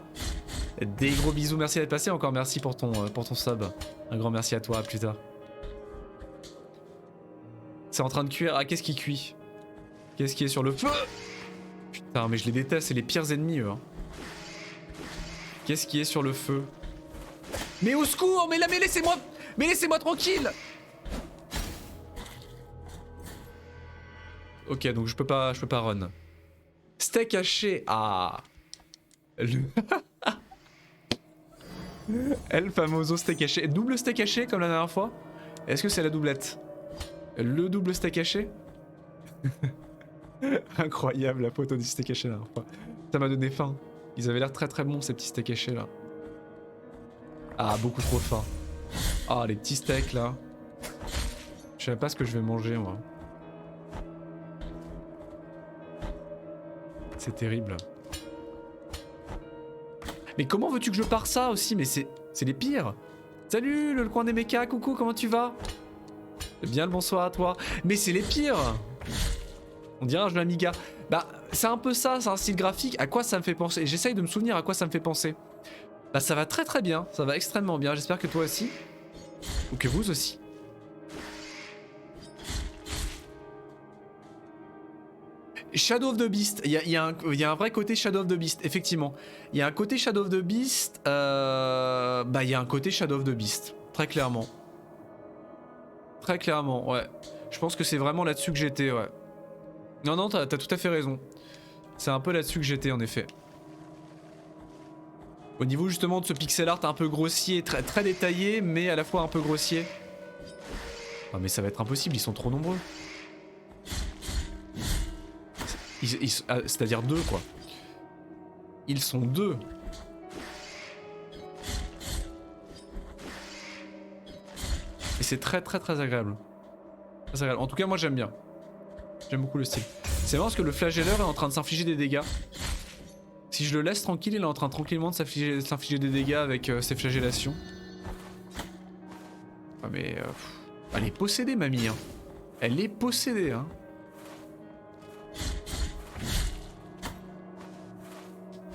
Des gros bisous, merci d'être passé, encore merci pour ton sub. Un grand merci à toi, à plus tard. C'est en train de cuire, ah qu'est-ce qui cuit? Qu'est-ce qui est sur le feu? Putain mais je les déteste, c'est les pires ennemis eux. Hein. Qu'est-ce qui est sur le feu? Mais au secours, mais laissez-moi tranquille. Ok donc je peux pas run. Steak haché, ah. El famoso steak haché. Double steak haché comme la dernière fois? Est-ce que c'est la doublette? Le double steak haché? Incroyable la photo du steak haché la dernière fois. Ça m'a donné faim. Ils avaient l'air très très bons ces petits steaks hachés là. Ah, beaucoup trop faim. Ah, les petits steaks là. Je sais pas ce que je vais manger moi. C'est terrible. Mais comment veux-tu que je pars ça aussi? Mais c'est les pires. Salut le coin des mechas, coucou, comment tu vas? Bien le bonsoir à toi. Mais c'est les pires. On dirait un jeu Amiga. Bah c'est un peu ça, c'est un style graphique. À quoi ça me fait penser? J'essaye de me souvenir à quoi ça me fait penser. Bah ça va très très bien, ça va extrêmement bien. J'espère que toi aussi. Ou que vous aussi. Shadow of the Beast, il y a un vrai côté Shadow of the Beast, effectivement. Il y a un côté Shadow of the Beast, bah il y a un côté Shadow of the Beast, très clairement. Très clairement, ouais. Je pense que c'est vraiment là-dessus que j'étais, ouais. Non, non, t'as tout à fait raison. C'est un peu là-dessus que j'étais, en effet. Au niveau justement de ce pixel art un peu grossier, très, très détaillé, mais à la fois un peu grossier. Ah mais ça va être impossible, ils sont trop nombreux. C'est-à-dire deux quoi. Ils sont deux. Et c'est très très très agréable. Très agréable. En tout cas moi j'aime bien. J'aime beaucoup le style. C'est marrant parce que le flagelleur est en train de s'infliger des dégâts. Si je le laisse tranquille, il est en train tranquillement de s'infliger des dégâts avec ses flagellations. Ah mais... elle est possédée mamie hein. Elle est possédée hein.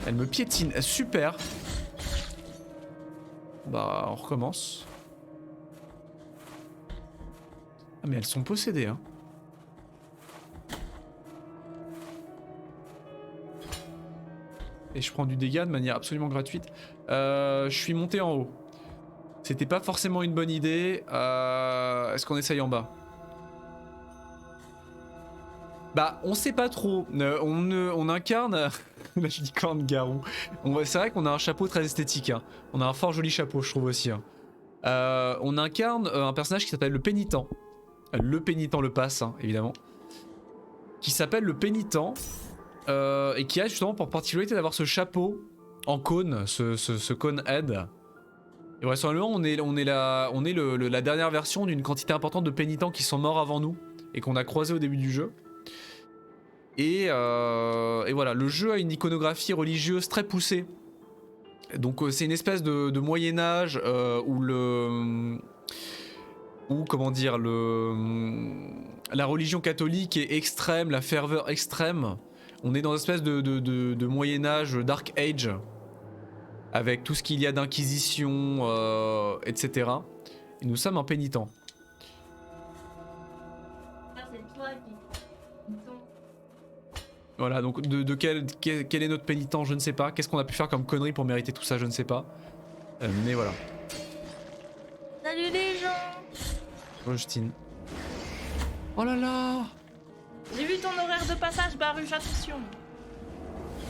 Elle me piétine, super. Bah on recommence. Ah mais elles sont possédées hein. Et je prends du dégât de manière absolument gratuite. Je suis monté en haut. C'était pas forcément une bonne idée. Est-ce qu'on essaye en bas? Bah on sait pas trop. On incarne... Là je dis corne garou. C'est vrai qu'on a un chapeau très esthétique. Hein. On a un fort joli chapeau je trouve aussi. Hein. On incarne un personnage qui s'appelle le pénitent. Le pénitent le passe hein, évidemment. Qui s'appelle le pénitent. Et qui a justement pour particularité d'avoir ce chapeau en cône. Ce cône head. Et vraisemblablement on est la dernière version d'une quantité importante de pénitents qui sont morts avant nous. Et qu'on a croisé au début du jeu. Et voilà, le jeu a une iconographie religieuse très poussée. Donc c'est une espèce de Moyen-Âge où comment dire, la religion catholique est extrême, la ferveur extrême. On est dans une espèce de Moyen-Âge, Dark Age, avec tout ce qu'il y a d'inquisition, etc. Et nous sommes un pénitent. Voilà, donc quel est notre pénitent, je ne sais pas. Qu'est-ce qu'on a pu faire comme connerie pour mériter tout ça, je ne sais pas. Mais voilà. Salut les gens. Oh, Justine. Oh là là. J'ai vu ton horaire de passage, Baruch, attention.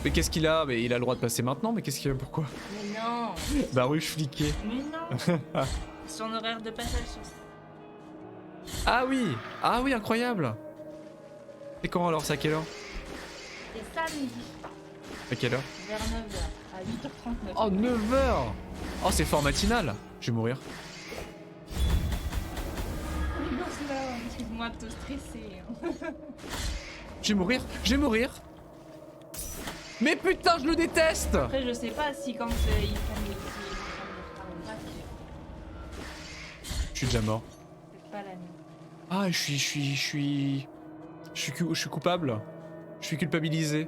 Mais qu'est-ce qu'il a? Mais il a le droit de passer maintenant, mais qu'est-ce qu'il a? Pourquoi? Mais non. Baruch fliqué. Mais non. Son horaire de passage sur ça. Ah oui, incroyable. Et quand alors, c'est à quelle heure? C'est samedi. À quelle heure? Vers 9h, à 8h39. Oh 9h. Oh c'est fort matinal. Je vais mourir. Non, c'est là, excuse-moi de te stresser. Je vais mourir. Mais putain je le déteste. Après je sais pas si quand ils font des Je suis déjà mort. c'est pas la nuit. Ah je suis coupable. Je suis culpabilisé.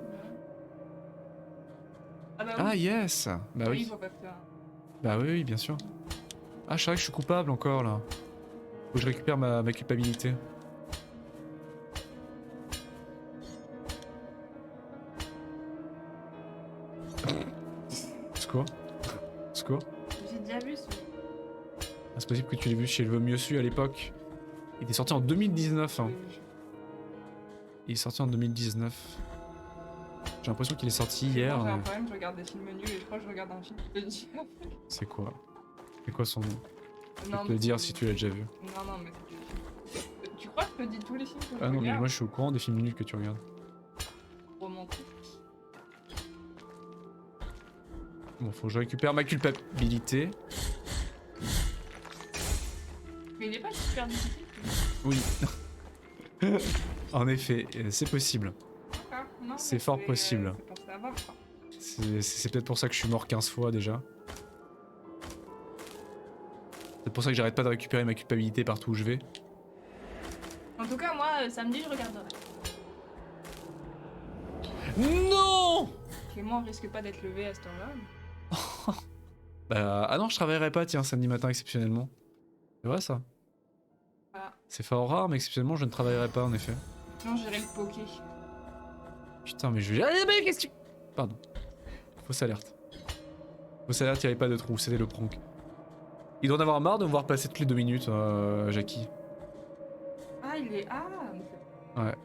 Ah bah Ah oui. yes. Bah oui. Faut pas faire. Bah oui, bien sûr. Ah je sais que je suis coupable encore là. Faut que je récupère ma culpabilité. Secours. Secours. J'ai déjà vu ce. Ah, c'est possible que tu l'aies vu chez Le Mieux Su à l'époque. Il était sorti en 2019. Hein. Il est sorti en 2019. J'ai l'impression qu'il est sorti Moi, hier. j'ai un problème, je regarde des films nuls et je crois que je regarde un film. Je te le dis après. C'est quoi? C'est quoi son nom? Je Non, peux te le mais dire c'est- si tu l'as déjà vu. Non, mais tu crois que je te dis tous les films que je Ah non, mais regarde moi je suis au courant des films nuls que tu regardes. Romantique. Bon, faut que je récupère ma culpabilité. Mais il est pas super difficile. Oui. En effet, c'est possible. Ah, non, C'est mais fort possible. C'est pour savoir, quoi. C'est peut-être pour ça que je suis mort 15 fois déjà. C'est pour ça que j'arrête pas de récupérer ma culpabilité partout où je vais. En tout cas, moi, samedi, je regarderai. Non! Clément risque pas d'être levé à cette heure-là. Bah, ah non, je travaillerai pas, tiens, samedi matin exceptionnellement. C'est vrai ça? Voilà. C'est fort rare, mais exceptionnellement, je ne travaillerai pas en effet. Non, j'irai le poker. Putain, mais je vais. Ah, mais qu'est-ce que tu. Pardon. Fausse alerte. Fausse alerte, il n'y avait pas de trou, c'était le prank. Il doit en avoir marre de me voir passer toutes les 2 minutes, Jackie. Ah, il est. Ah, mais c'est- Ouais.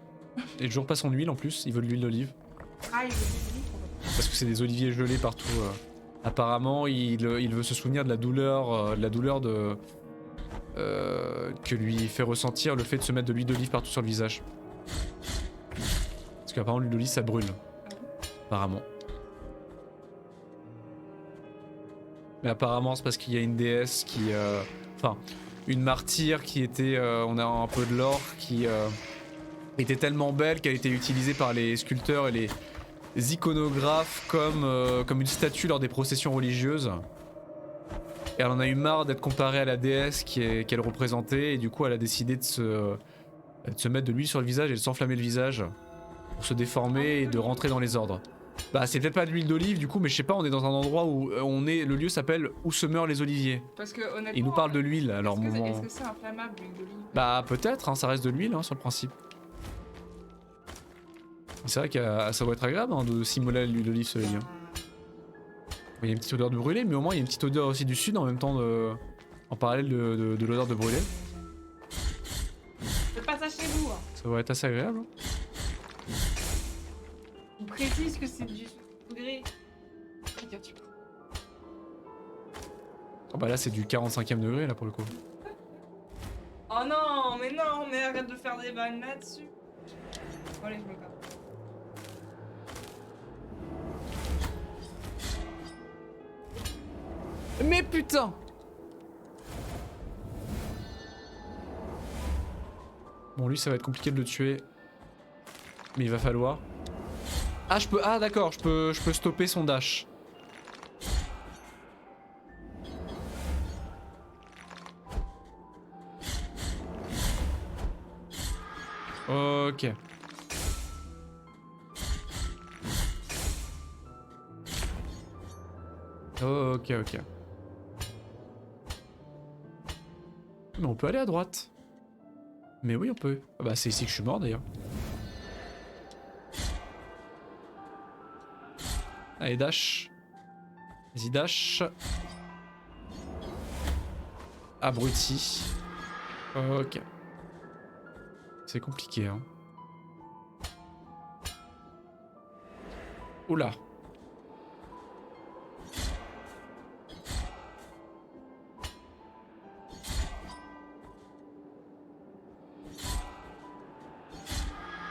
Et toujours pas son huile en plus, il veut de l'huile d'olive. ah, il est désolé. Parce que c'est des oliviers gelés partout. Apparemment, il veut se souvenir de la douleur, que lui fait ressentir le fait de se mettre de l'huile d'olive partout sur le visage. Parce qu'apparemment, l'huile d'olive ça brûle. Apparemment. Mais apparemment, c'est parce qu'il y a une déesse qui. Enfin, une martyre qui était. On a un peu de l'or qui était tellement belle qu'elle a été utilisée par les sculpteurs et les iconographes comme une statue lors des processions religieuses. Et elle en a eu marre d'être comparée à la déesse qu'elle représentait, et du coup elle a décidé de se mettre de l'huile sur le visage et de s'enflammer le visage pour se déformer et de rentrer dans les ordres. Bah c'est peut-être pas de l'huile d'olive du coup, mais je sais pas, on est dans un endroit où le lieu s'appelle Où se meurent les oliviers. Parce que honnêtement. Il nous parle de l'huile, alors Est-ce que c'est inflammable, l'huile d'olive? Bah peut-être, hein, ça reste de l'huile hein, sur le principe. C'est vrai que ça va être agréable hein, de simuler l'huile d'olive sur les liens. Il y a une petite odeur de brûlé, mais au moins il y a une petite odeur aussi du sud en même temps en parallèle de l'odeur de brûlé. Faites pas ça chez vous. Hein. Ça va être assez agréable. Hein. Il précise que c'est du degré. Oh bah là c'est du 45e degré là pour le coup. Oh non, mais arrête de faire des vannes là-dessus. Bon, allez, je me casse. Mais putain! Bon lui ça va être compliqué de le tuer. Mais il va falloir. Ah je peux. Ah d'accord, je peux stopper son dash. Ok. Ok. Mais on peut aller à droite. Mais oui on peut. Ah bah c'est ici que je suis mort d'ailleurs. Allez dash. Vas-y dash. Abruti. Ok. C'est compliqué hein. Oula.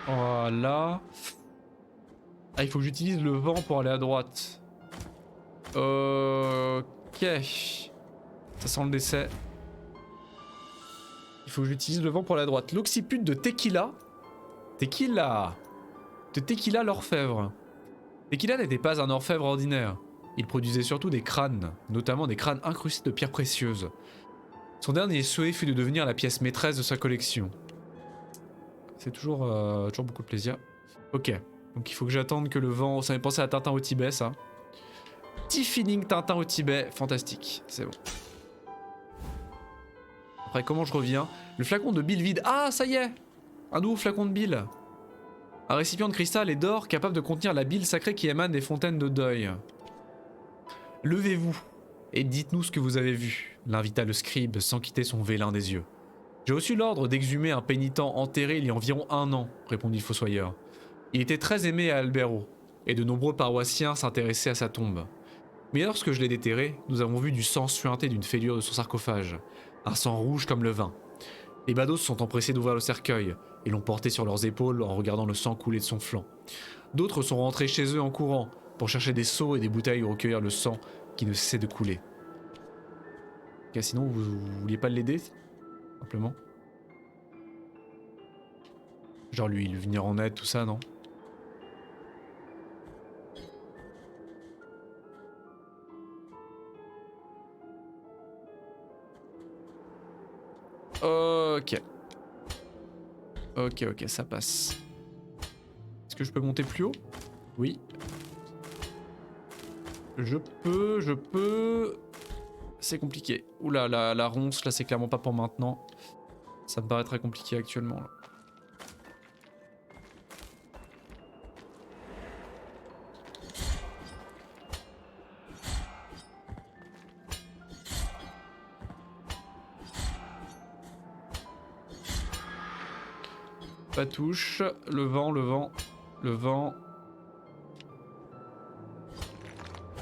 Voilà. Ah, il faut que j'utilise le vent pour aller à droite. Ok. Ça sent le décès. Il faut que j'utilise le vent pour aller à droite. L'occiput de Tequila. Tequila. De Tequila l'orfèvre. Tequila n'était pas un orfèvre ordinaire. Il produisait surtout des crânes, notamment des crânes incrustés de pierres précieuses. Son dernier souhait fut de devenir la pièce maîtresse de sa collection. C'est toujours beaucoup de plaisir. Ok, donc il faut que j'attende que le vent... Ça m'est pensé à Tintin au Tibet, ça. Petit feeling Tintin au Tibet, fantastique, c'est bon. Après, comment je reviens? Le flacon de bile vide. Ah, ça y est! Un nouveau flacon de bile. Un récipient de cristal et d'or capable de contenir la bile sacrée qui émane des fontaines de deuil. Levez-vous et dites-nous ce que vous avez vu, l'invita le scribe sans quitter son vélin des yeux. J'ai reçu l'ordre d'exhumer un pénitent enterré il y a environ 1 an, répondit le fossoyeur. Il était très aimé à Albero. et de nombreux paroissiens s'intéressaient à sa tombe. Mais lorsque je l'ai déterré, nous avons vu du sang suinter d'une fêlure de son sarcophage, un sang rouge comme le vin. Les badauds se sont empressés d'ouvrir le cercueil et l'ont porté sur leurs épaules en regardant le sang couler de son flanc. D'autres sont rentrés chez eux en courant pour chercher des seaux et des bouteilles où recueillir le sang qui ne cessait de couler. Ok, sinon vous vouliez pas l'aider, simplement? Genre lui venir en aide, tout ça, non? Ok. Ok, ça passe. Est-ce que je peux monter plus haut? Oui. Je peux... C'est compliqué. Oula, la ronce, là, c'est clairement pas pour maintenant. Ça me paraît très compliqué actuellement, là. Pas touche. Le vent.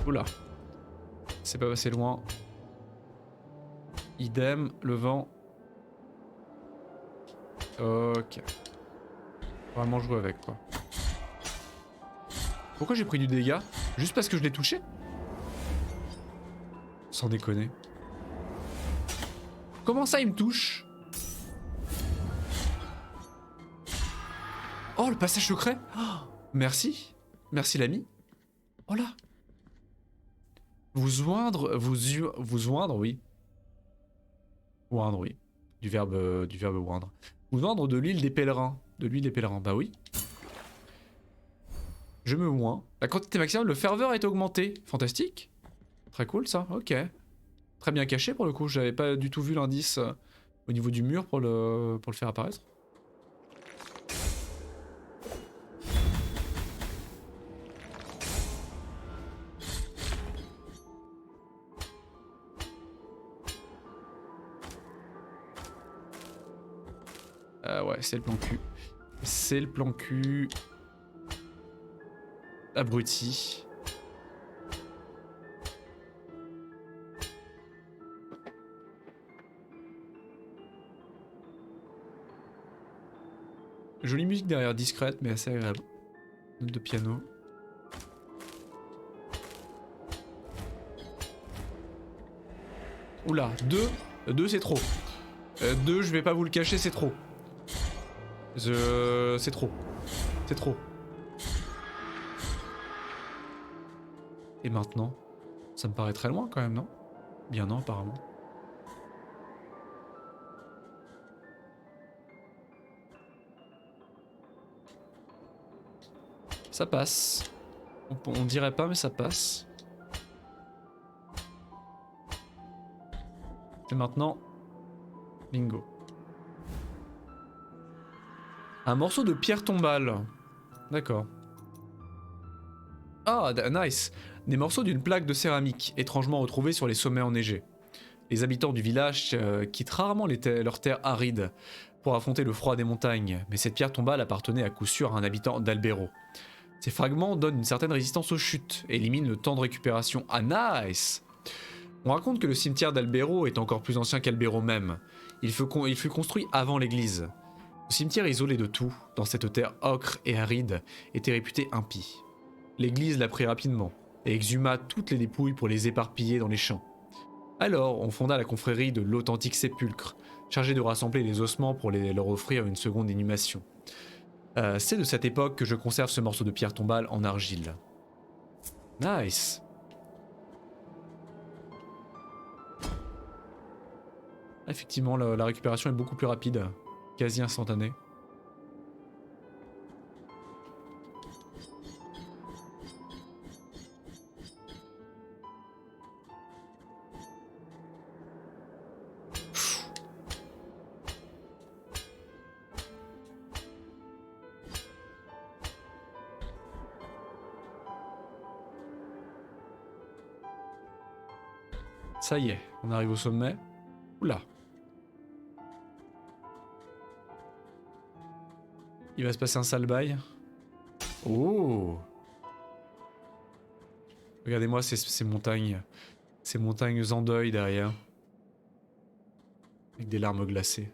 Oula. C'est pas passé loin. Idem, le vent. Ok. Vraiment jouer avec, quoi. Pourquoi j'ai pris du dégât? Juste parce que je l'ai touché? Sans déconner. Comment ça, il me touche? Oh, le passage secret. Oh, merci. Merci l'ami. Oh là. Vous oindre, oui. Oindre, oui. Du verbe oindre. Vous oindre de l'huile des pèlerins. De l'huile des pèlerins, bah oui. Je me oins. La quantité maximale de ferveur est augmentée. Fantastique. Très cool ça, ok. Très bien caché pour le coup, j'avais pas du tout vu l'indice au niveau du mur pour le faire apparaître. Ouais, c'est le plan cul. C'est le plan cul. Abruti. Jolie musique derrière, discrète mais assez agréable. Note de piano. Oula, 2 c'est trop. 2, je vais pas vous le cacher, c'est trop. C'est trop. C'est trop. Et maintenant? Ça me paraît très loin quand même, non? Bien non, apparemment. Ça passe. On dirait pas, mais ça passe. Et maintenant... Bingo. Un morceau de pierre tombale. D'accord. Ah, nice. Des morceaux d'une plaque de céramique, étrangement retrouvés sur les sommets enneigés. Les habitants du village quittent rarement leurs terres arides pour affronter le froid des montagnes, mais cette pierre tombale appartenait à coup sûr à un habitant d'Albero. Ces fragments donnent une certaine résistance aux chutes et éliminent le temps de récupération. Ah, nice! On raconte que le cimetière d'Albero est encore plus ancien qu'Albero même. Il fut construit avant l'église. Le cimetière isolé de tout, dans cette terre ocre et aride, était réputé impie. L'église l'a pris rapidement et exhuma toutes les dépouilles pour les éparpiller dans les champs. Alors, on fonda la confrérie de l'Authentique Sépulcre, chargée de rassembler les ossements pour leur offrir une seconde inhumation. C'est de cette époque que je conserve ce morceau de pierre tombale en argile. Nice. Effectivement, la récupération est beaucoup plus rapide, quasi instantanée. Ça y est, on arrive au sommet. Oula. Il va se passer un sale bail. Oh. Regardez-moi ces montagnes. Ces montagnes en deuil derrière. Avec des larmes glacées.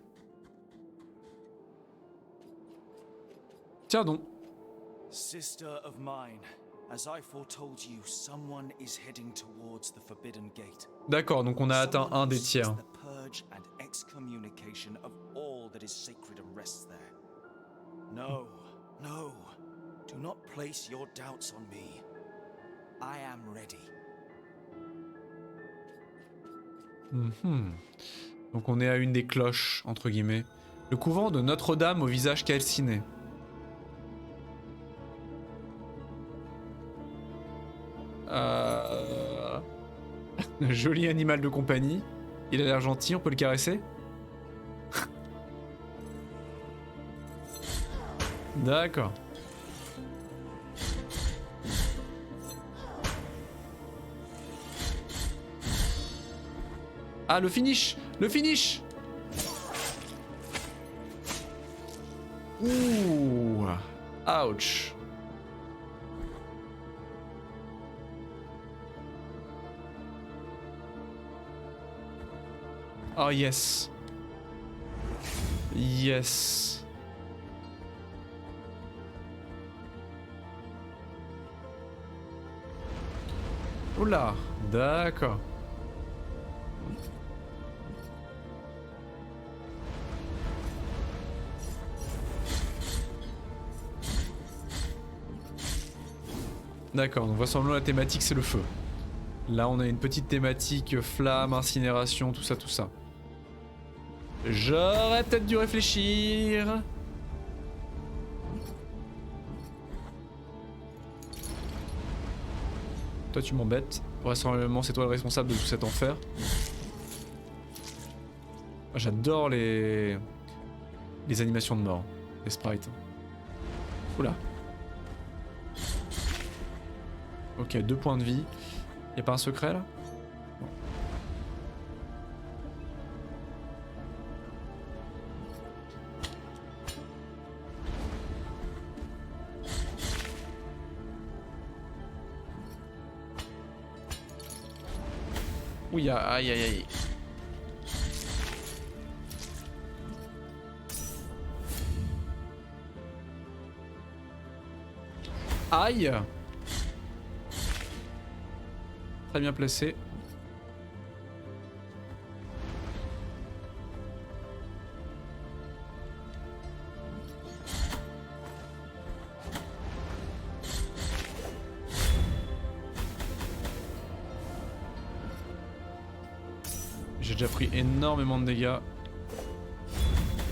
Tiens donc. Sister of mine, as I foretold you, someone is heading towards the Forbidden Gate. D'accord, donc on a atteint un des tiers. The purge and excommunication of all that is sacred and rests there. No, no, do not place your doubts on me. I am ready. Donc on est à une des cloches, entre guillemets. Le couvent de Notre-Dame au visage calciné. Joli animal de compagnie. Il a l'air gentil, on peut le caresser? D'accord. Ah, le finish! Le finish! Ouh! Ouch! Oh yes! Yes! Oula! D'accord. D'accord, donc vraisemblablement la thématique c'est le feu. Là on a une petite thématique flamme, incinération, tout ça, tout ça. J'aurais peut-être dû réfléchir. Toi tu m'embêtes. Vraisemblablement c'est toi le responsable de tout cet enfer. J'adore les animations de mort, les sprites. Oula. Ok, 2 points de vie. Y'a pas un secret là? Non. Oui, aïe aïe aïe. Aïe! Très bien placé. J'ai déjà pris énormément de dégâts.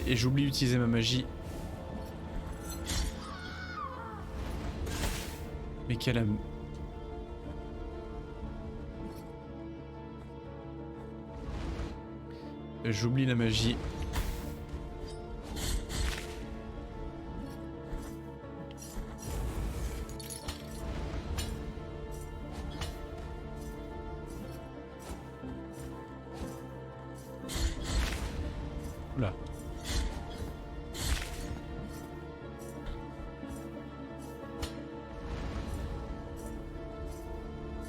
Et j'oublie d'utiliser ma magie. Mais quelle âme. J'oublie la magie. Oula.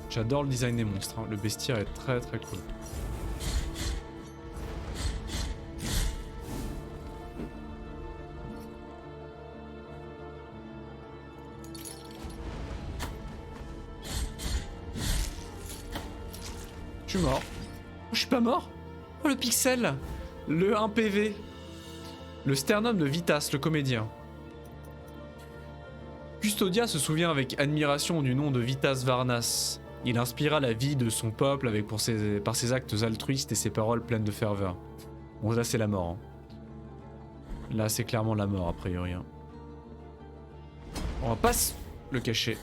J'adore le design des monstres, hein. Le bestiaire est très très cool. Je suis mort. Oh, je suis pas mort. Oh le pixel. Le 1 PV. Le sternum de Vitas, le comédien. Custodia se souvient avec admiration du nom de Vitas Varnas. Il inspira la vie de son peuple par ses actes altruistes et ses paroles pleines de ferveur. Bon là c'est la mort. Hein. Là c'est clairement la mort a priori. Hein. On va pas le cacher.